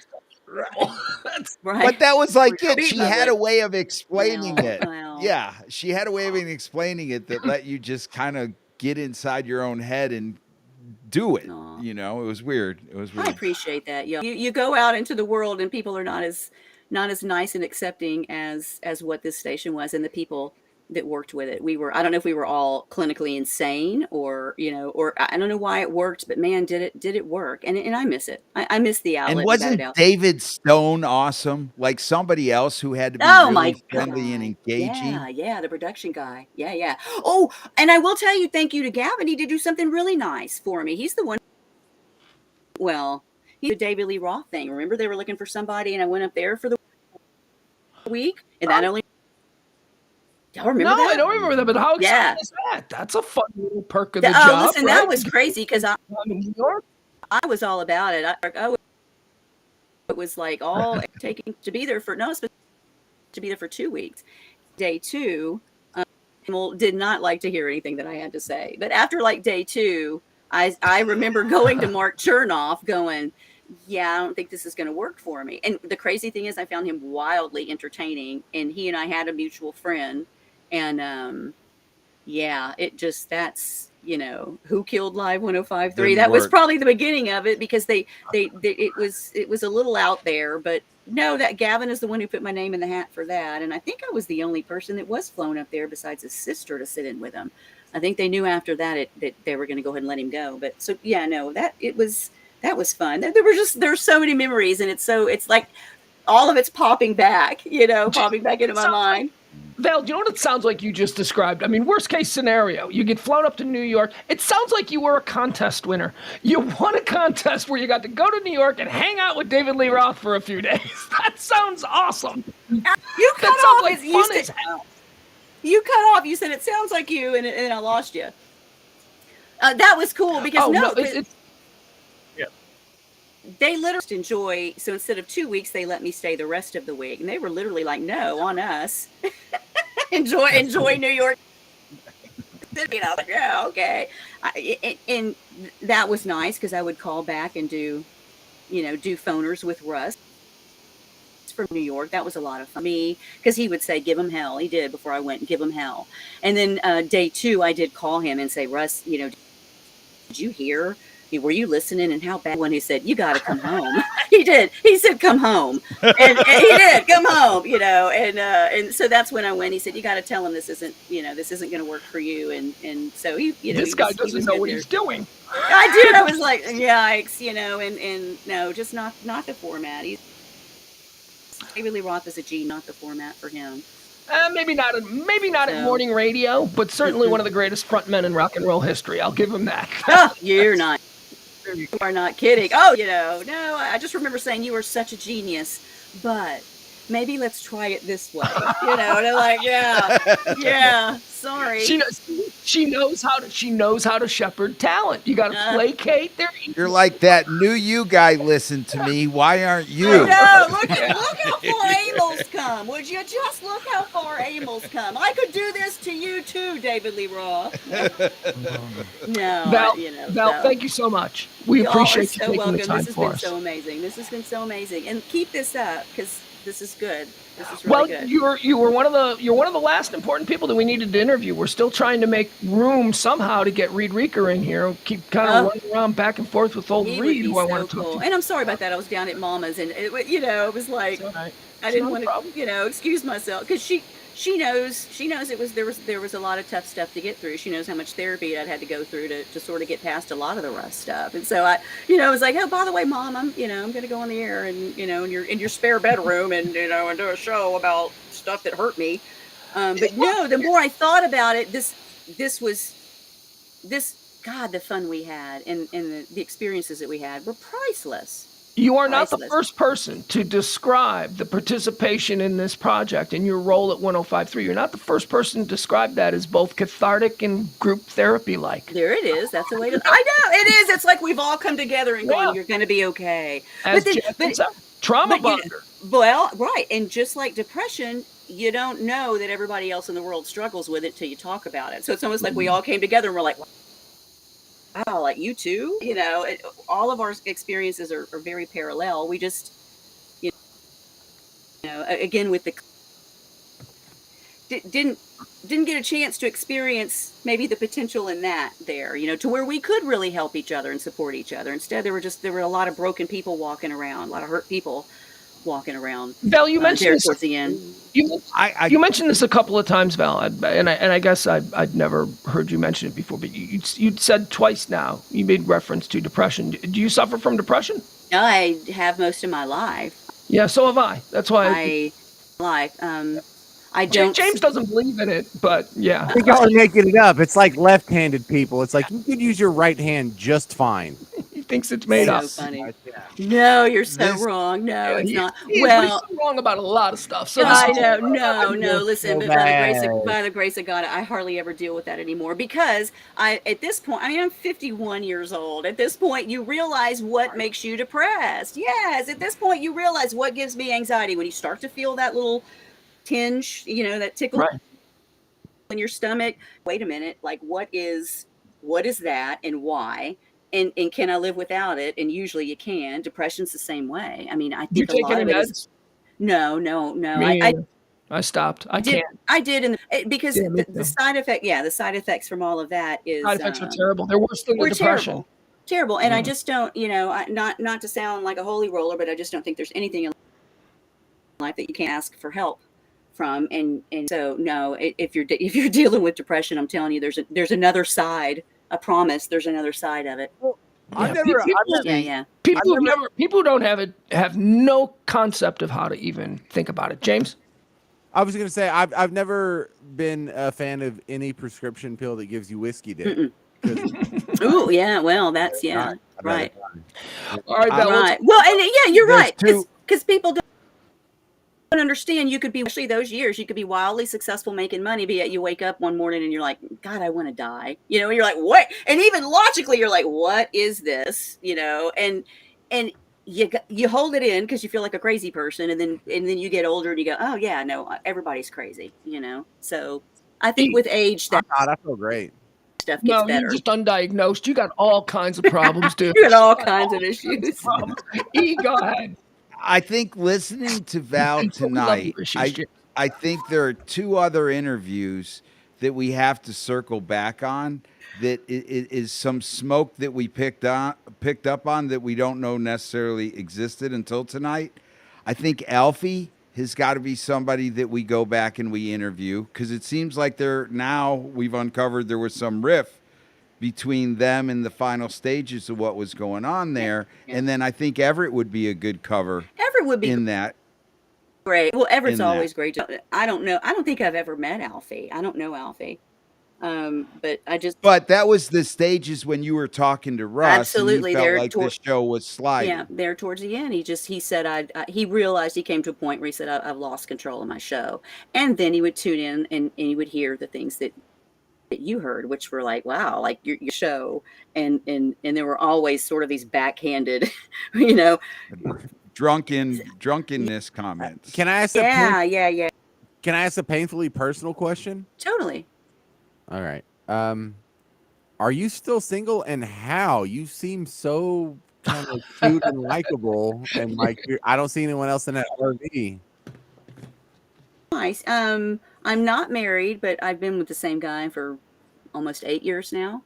Right. But that was like it. She had a way of explaining it. Wow. Yeah, she had a way of explaining it that let you just kind of get inside your own head and do it. Aww. It was weird. I appreciate that. You go out into the world and people are not as nice and accepting as what this station was, and the people that worked with it. I don't know if we were all clinically insane or I don't know why it worked, but man, did it work. And I miss it. I miss the outlet. And wasn't David Stone awesome? Like somebody else who had to be really friendly and engaging. Yeah, the production guy. Yeah. Oh, and I will tell you, thank you to Gavin. He did do something really nice for me. He's the one. Well, he did the David Lee Roth thing. Remember, they were looking for somebody, and I went up there for the week, and that only. Y'all remember that? I don't remember that, but how exciting is that? That's a fun little perk of the job. Listen, right? That was crazy because I was all about it. It was like all taking to be there for to be there for 2 weeks. Day 2, Emil did not like to hear anything that I had to say. But after like day 2, I remember going to Mark Chernoff going, yeah, I don't think this is going to work for me. And the crazy thing is I found him wildly entertaining, and he and I had a mutual friend. And it just, that's, Who Killed Live 105.3. That was probably the beginning of it, because it was a little out there, but no, that Gavin is the one who put my name in the hat for that. And I think I was the only person that was flown up there besides his sister to sit in with him. I think they knew after that that they were going to go ahead and let him go. But so, yeah, no, that was fun. There's so many memories, and it's like all of it's popping back, popping back into my mind. Val, do you know what it sounds like you just described? I mean, worst case scenario, you get flown up to New York. It sounds like you were a contest winner. You won a contest where you got to go to New York and hang out with David Lee Roth for a few days. That sounds awesome. You cut off. Like fun as hell. You cut off. You said it sounds like you, and I lost you. That was cool because they literally enjoy. So instead of 2 weeks, they let me stay the rest of the week, and they were literally like, "No, on us." enjoy New York City. And I was like, yeah, okay. And that was nice because I would call back and do phoners with Russ from New York. That was a lot of fun for me because he would say, give him hell. He did before I went, give him hell. And then day 2, I did call him and say, Russ, did you hear? Were you listening? And how bad? When he said, you got to come home. He did. He said, come home. And he did come home, and so that's when I went. He said, you got to tell him this isn't going to work for you. And so this guy doesn't know what he's doing. I did. I was like, yikes, and no, just not the format. David Lee Roth is a G, not the format for him. Maybe not at morning radio, but certainly one of the greatest frontmen in rock and roll history. I'll give him that. Oh, you are not kidding. Oh, no, I just remember saying you were such a genius, but maybe let's try it this way. And they're like, yeah, sorry. She knows how to shepherd talent. You got to placate their. You're like that new you guy. Listen to me. Why aren't you? No, look how far Emil's come. Would you just look how far Emil's come? I could do this to you too, David Lee Roth. No, Val, thank you so much. We appreciate you taking the time for us. This has been so amazing, and keep this up because this is good. This is really good. You were one of the last important people that we needed to interview. We're still trying to make room somehow to get Reed Reeker in here. Keep kind of running around back and forth with old Reed, who I want to talk to. And I'm sorry about that. I was down at Mama's, and it was like right. I didn't want to, excuse myself because she knows there was a lot of tough stuff to get through. She knows how much therapy I'd had to go through to sort of get past a lot of the Russ stuff. And so I was like, oh, by the way, Mom, I'm going to go on the air and in your spare bedroom and and do a show about stuff that hurt me. But no, the more I thought about it, God, the fun we had and the experiences that we had were priceless. You are not the first person to describe the participation in this project and your role at 105.3. You're not the first person to describe that as both cathartic and group therapy-like. There it is. That's the way to. I know it is. It's like we've all come together and gone, you're going to be okay. Trauma bonder. Well, right. And just like depression, you don't know that everybody else in the world struggles with it till you talk about it. So it's almost like we all came together and we're like, wow, like you too? All of our experiences are very parallel. We just, again, with the didn't get a chance to experience maybe the potential in that there, to where we could really help each other and support each other. Instead, there were a lot of broken people walking around, a lot of hurt people walking around. Val, you mentioned this towards the end. You mentioned this a couple of times, Val, and I guess I'd never heard you mention it before, but you'd said twice now. You made reference to depression. Do you suffer from depression? I have most of my life. Yeah, so have I. That's why I don't. James doesn't believe in it, but yeah. I think y'all are making it up. It's like left-handed people. It's like you could use your right hand just fine. He thinks it's made up. So funny. No, you're so wrong. No, it's not. He's so wrong about a lot of stuff. So I know. No. Listen, but by the grace of God, I hardly ever deal with that anymore because at this point, I'm 51 years old. At this point, you realize what makes you depressed. Yes, at this point, you realize what gives me anxiety when you start to feel that little tinge, that tickle in your stomach. Wait a minute, like what is that and why? And can I live without it? And usually you can. Depression's the same way. I mean, I think a lot of it is. No. I stopped. I can't. I did, because the side effect. Yeah, the side effects from all of that is. Side effects are terrible. They're worse than the depression. Terrible. And I just don't. Not to sound like a holy roller, but I just don't think there's anything in life that you can't ask for help from. And so no, if you're dealing with depression, I'm telling you, there's another side. I promise there's another side of it. Well, People who don't have it have no concept of how to even think about it. James? I was going to say, I've never been a fan of any prescription pill that gives you whiskey dick. Ooh, yeah. Well, that's, right. All right, Bella. Right. Well, and you're right. Because people don't understand you could be, especially those years, you could be wildly successful making money, but yet you wake up one morning and you're like, God, I want to die. You're like, what? And even logically, you're like, what is this? And you hold it in because you feel like a crazy person, and then you get older and you go, oh yeah, no, everybody's crazy, So I think with age that I feel great. stuff gets No, better. you're just undiagnosed. You got all kinds of problems, dude. You got all kinds of issues. Go ahead. I think listening to Val tonight, I think there are two other interviews that we have to circle back on. That is some smoke that we picked up on that we don't know necessarily existed until tonight. I think Alfie has got to be somebody that we go back and we interview, because it seems like we've uncovered there was some riff between them in the final stages of what was going on there. Yeah. And then I think Everett would be a good cover. Everett would be in that. Great. Well, Everett's always great. I don't know. I don't think I've ever met Alfie. I don't know Alfie. But that was the stages when you were talking to Russ. Absolutely. And you felt like the show was sliding. Yeah, there towards the end, he said, he realized, he came to a point where he said, I've lost control of my show. And then he would tune in and he would hear the things that you heard, which were like, wow, like your show. And there were always sort of these backhanded, drunkenness comments. Can I ask yeah. Can I ask a painfully personal question? Totally. All right. Are you still single, and how? You seem so kind of cute and likable, and like I don't see anyone else in that RV. Nice. I'm not married, but I've been with the same guy for almost 8 years now.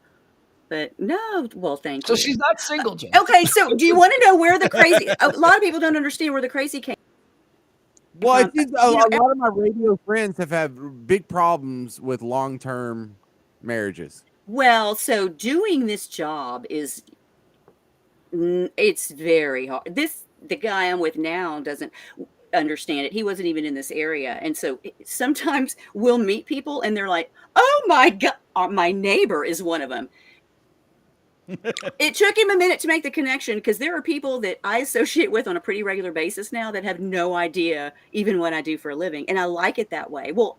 But no, well, thank you. So she's not single, Jen. Okay, so do you want to know where the crazy? A lot of people don't understand where the crazy came. Well, I think a lot of my radio friends have had big problems with long-term marriages. Well, so doing this job it's very hard. The guy I'm with now doesn't understand it. He wasn't even in this area. And so sometimes we'll meet people and they're like, oh my God, my neighbor is one of them. It took him a minute to make the connection, because there are people that I associate with on a pretty regular basis now that have no idea even what I do for a living. And I like it that way. Well,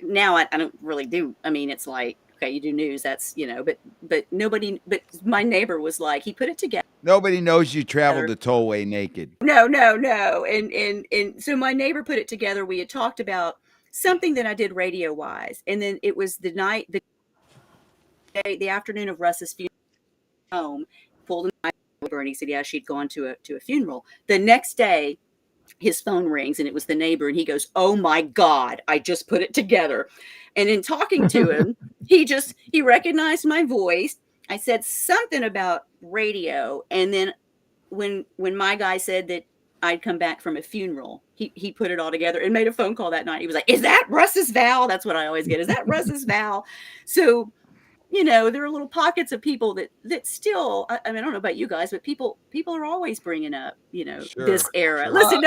now I don't really do. I mean, it's like, okay, you do news, that's, but my neighbor was like, he put it together. Nobody knows you traveled the tollway naked. No. And so my neighbor put it together. We had talked about something that I did radio wise. And then it was the afternoon of Russ's funeral. Home, pulled him over, and he said, yeah, she'd gone to a funeral. The next day, his phone rings, and it was the neighbor, and he goes, oh my God, I just put it together. And in talking to him, he recognized my voice. I said something about radio, and then when my guy said that I'd come back from a funeral, he put it all together and made a phone call that night. He was like, is that Russ's Val? That's what I always get. Is that Russ's Val? So there are little pockets of people that still, I mean, I don't know about you guys, but people are always bringing up, this era. Listen,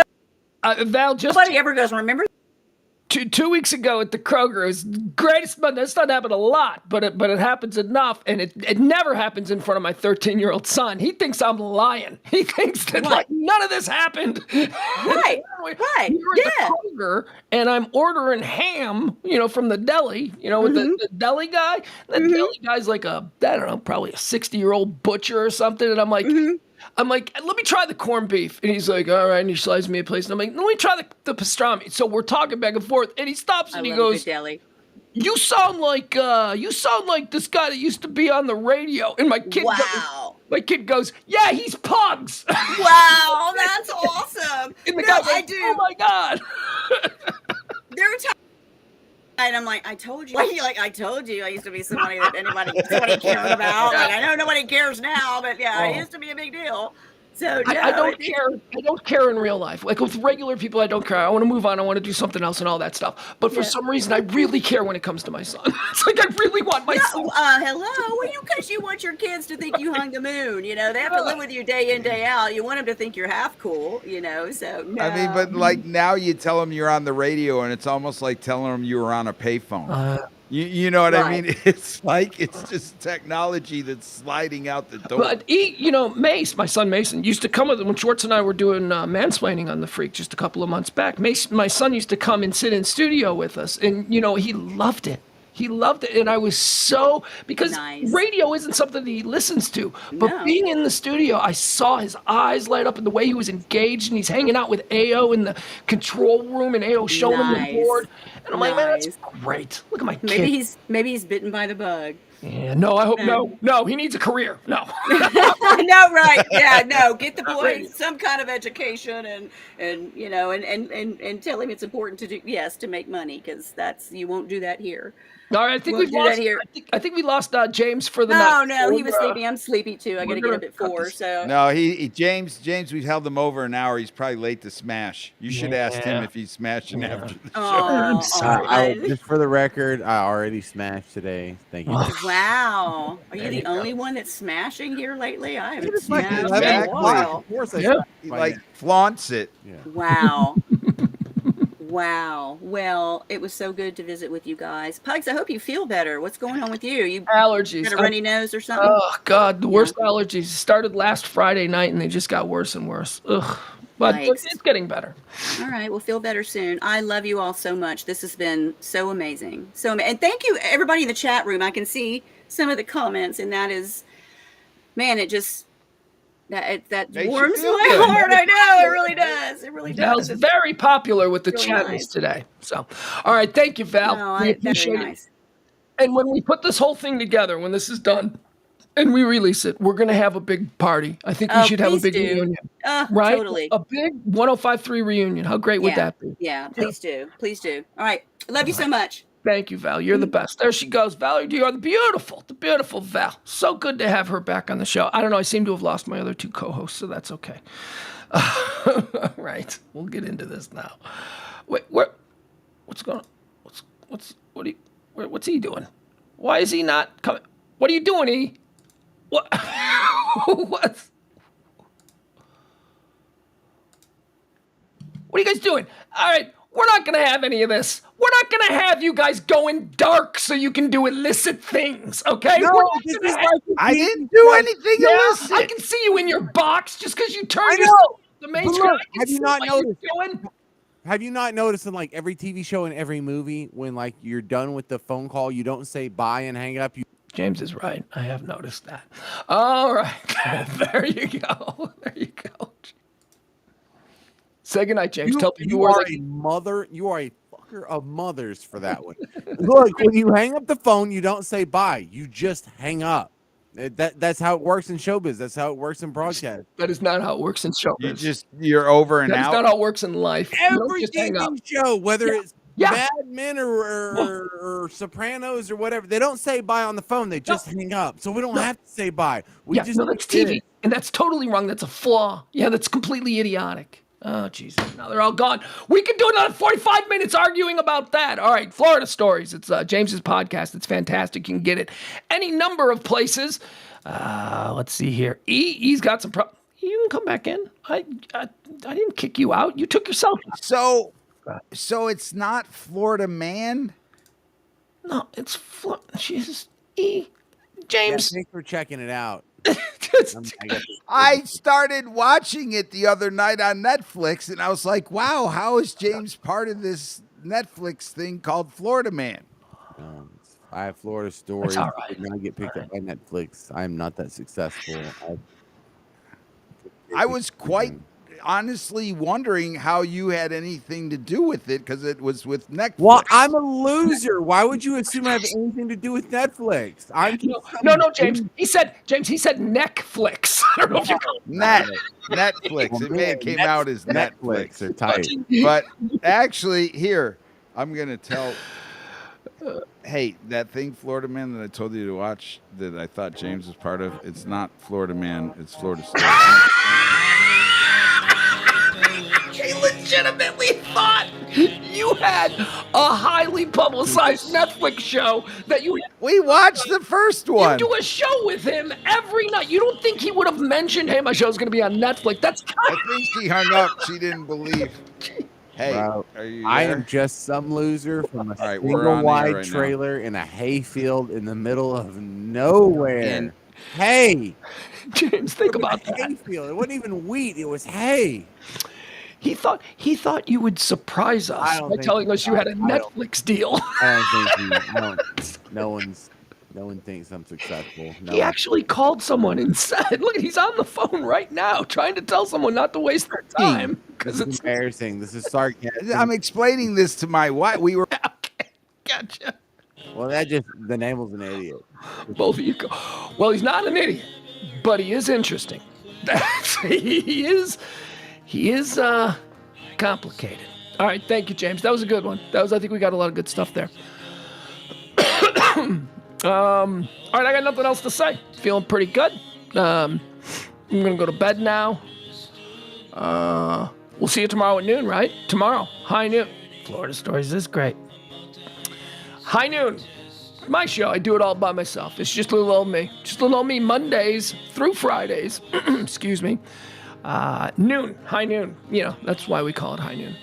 Val, nobody ever goes, remember? 2 weeks ago at the Kroger, it was the greatest, but this doesn't happen a lot, but it happens enough, and it never happens in front of my 13-year-old son. He thinks I'm lying. He thinks that like none of this happened. Right. We're at the Kroger, and I'm ordering ham, from the deli, with the deli guy. The deli guy's like probably a 60-year-old butcher or something, and I'm like, let me try the corned beef. And he's like, all right. And he slides me a place. And I'm like, let me try the pastrami. So we're talking back and forth. And he stops and he goes, you sound like this guy that used to be on the radio. And my kid goes, yeah, he's Pugs. Wow, that's awesome. And the guy goes, I do. Oh my God. There are times. And I'm like, I told you. I told you I used to be somebody that somebody cared about. Like, I know nobody cares now, but yeah, it used to be a big deal. So no, I don't care. I don't care in real life. Like with regular people, I don't care. I want to move on. I want to do something else and all that stuff. But for some reason, I really care when it comes to my son. It's like I really want my son. Hello. Well, because you want your kids to think you hung the moon. They have to live with you day in, day out. You want them to think you're half cool. So no. I mean, but like now you tell them you're on the radio, and it's almost like telling them you were on a payphone. You know what I mean? It's like it's just technology that's sliding out the door. But Mace, my son Mason, used to come with when Schwartz and I were doing mansplaining on the Freak just a couple of months back. Mace, my son used to come and sit in studio with us, and he loved it. He loved it, and I was so because Nice. radio isn't something that he listens to. But No. being in the studio, I saw his eyes light up and the way he was engaged, and he's hanging out with AO in the control room, and AO showing him the Nice. board. And I'm like, man, that's Nice. great. Look at my Maybe kid. maybe he's bitten by the bug. Yeah, no, I hope no. He needs a career. No. No, right? Yeah, no. Get the boy some kind of education, and you know, and tell him it's important to do to make money, because you won't do that here. All right, I think we've lost. I think we lost James for the night. No, he was sleepy. I'm sleepy too. I got to get up at 4. So no, James, we've held him over an hour. He's probably late to smash. You should ask him if he's smashing after the show. I'm sorry. Just for the record, I already smashed today. Thank you. Wow, are you the only one that's smashing here lately? I haven't Like smashed in 11 a Exactly. while. Of course, He like flaunts it. Yeah. Wow. Wow. Well, it was so good to visit with you guys. Pugs, I hope you feel better. What's going on with you? You Allergies. got a runny nose or something? Oh God, the worst allergies started last Friday night, and they just got worse and worse. Ugh. But Yikes. it's getting better. All right, we'll feel better soon. I love you all so much. This has been so amazing. And thank you, everybody in the chat room. I can see some of the comments, and that is, man, it just that warms my heart. I know, it really does. It really does. Val's very popular with the really channels nice. today. So, all right, thank you, Val. No, We that's appreciate very it. nice. And when we put this whole thing together, when this is done, and we release it, we're going to have a big party. I think we should have a big reunion. Right? Totally. A big 105.3 reunion. How great would that be? Yeah, please do. Please do. All right. Love you so much. Thank you, Val. You're the best. There she goes. Valerie De Ore, the beautiful Val. So good to have her back on the show. I don't know. I seem to have lost my other 2 co-hosts, so that's okay. All right. We'll get into this now. Wait, what's going on? What's he doing? Why is he not coming? What are you doing, E? What? What are you guys doing? All right. We're not going to have any of this. We're not going to have you guys going dark so you can do illicit things, okay? No, I didn't do anything illicit. I can see you in your box just because you turned the main Look, screen. have you not noticed? Have you not noticed in like every TV show and every movie, when like you're done with the phone call, you don't say bye and hang up? James is right. I have noticed that. All right. There you go. There you go. Say goodnight, James. Tell people you are a mother. You are a fucker of mothers for that one. Look, when you hang up the phone, you don't say bye. You just hang up. That's how it works in showbiz. That's how it works in broadcast. That is not how it works in showbiz. You're over and out. That's not how it works in life. Every dating show, whether it's Mad Men or Sopranos or whatever, they don't say bye on the phone. They just hang up. So we don't have to say bye. That's TV, and that's totally wrong. That's a flaw. Yeah, that's completely idiotic. Oh, Jesus. Now they're all gone. We could do another 45 minutes arguing about that. All right, Florida Stories. It's James's podcast. It's fantastic. You can get it any number of places. Let's see here. E's got some problems. You can come back in. I didn't kick you out. You took yourself out. So it's not Florida Man? No, it's Jesus. E. James. Yeah, thanks for checking it out. I started watching it the other night on Netflix, and I was like, wow, how is James part of this Netflix thing called Florida Man? I have Florida Stories. That's all right. When I get picked up by Netflix, I'm not that successful. I was quite honestly wondering how you had anything to do with it, because it was with Netflix. Well, I'm a loser. Why would you assume I have anything to do with Netflix? No, James. He said Netflix. I don't know if you call it Netflix. It may have came out as Netflix. They're tight. But actually, here, I'm going to tell. Hey, that thing, Florida Man, that I told you to watch, that I thought James was part of, it's not Florida Man, it's Florida Stories. He legitimately thought you had a highly publicized Netflix show that you. We watched the first one. You do a show with him every night. You don't think he would have mentioned, "Hey, my show's going to be on Netflix"? I think she hung up. She didn't believe. Hey, bro, are you there? I am just some loser from a right, single wide trailer in a hayfield in the middle of nowhere. Hey, James, think about that. Hayfield. It wasn't even wheat. It was hay. He thought you would surprise us by telling us you had a Netflix deal. No one thinks I'm successful. He actually called someone and said, "Look, he's on the phone right now, trying to tell someone not to waste their time because it's embarrassing. This is sarcasm. I'm explaining this to my wife. We were okay, gotcha. Well, the name was an idiot. Both of you go. Well, he's not an idiot, but he is interesting. He is complicated. All right, thank you, James. That was a good one. I think we got a lot of good stuff there. All right, I got nothing else to say. Feeling pretty good. I'm gonna go to bed now. We'll see you tomorrow at noon, right? Tomorrow, high noon. Florida Stories is great. High noon. My show. I do it all by myself. It's just little old me. Just little old me Mondays through Fridays. Excuse me. Noon. High noon. You know, that's why we call it high noon.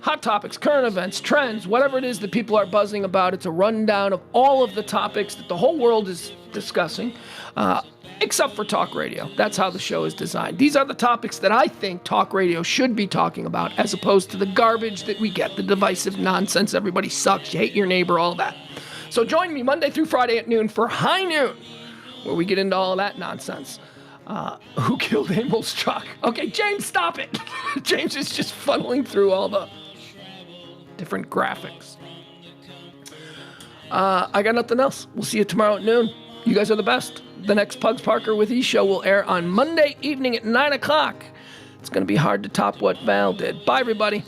Hot topics, current events, trends, whatever it is that people are buzzing about. It's a rundown of all of the topics that the whole world is discussing, except for talk radio. That's how the show is designed. These are the topics that I think talk radio should be talking about, as opposed to the garbage that we get, the divisive nonsense, everybody sucks, you hate your neighbor, all that. So join me Monday through Friday at noon for High Noon, where we get into all that nonsense. Who killed Emil's truck? Okay, James, stop it. James is just funneling through all the different graphics. I got nothing else. We'll see you tomorrow at noon. You guys are the best. The next Pugs Parker with E show will air on Monday evening at 9 o'clock. It's going to be hard to top what Val did. Bye, everybody.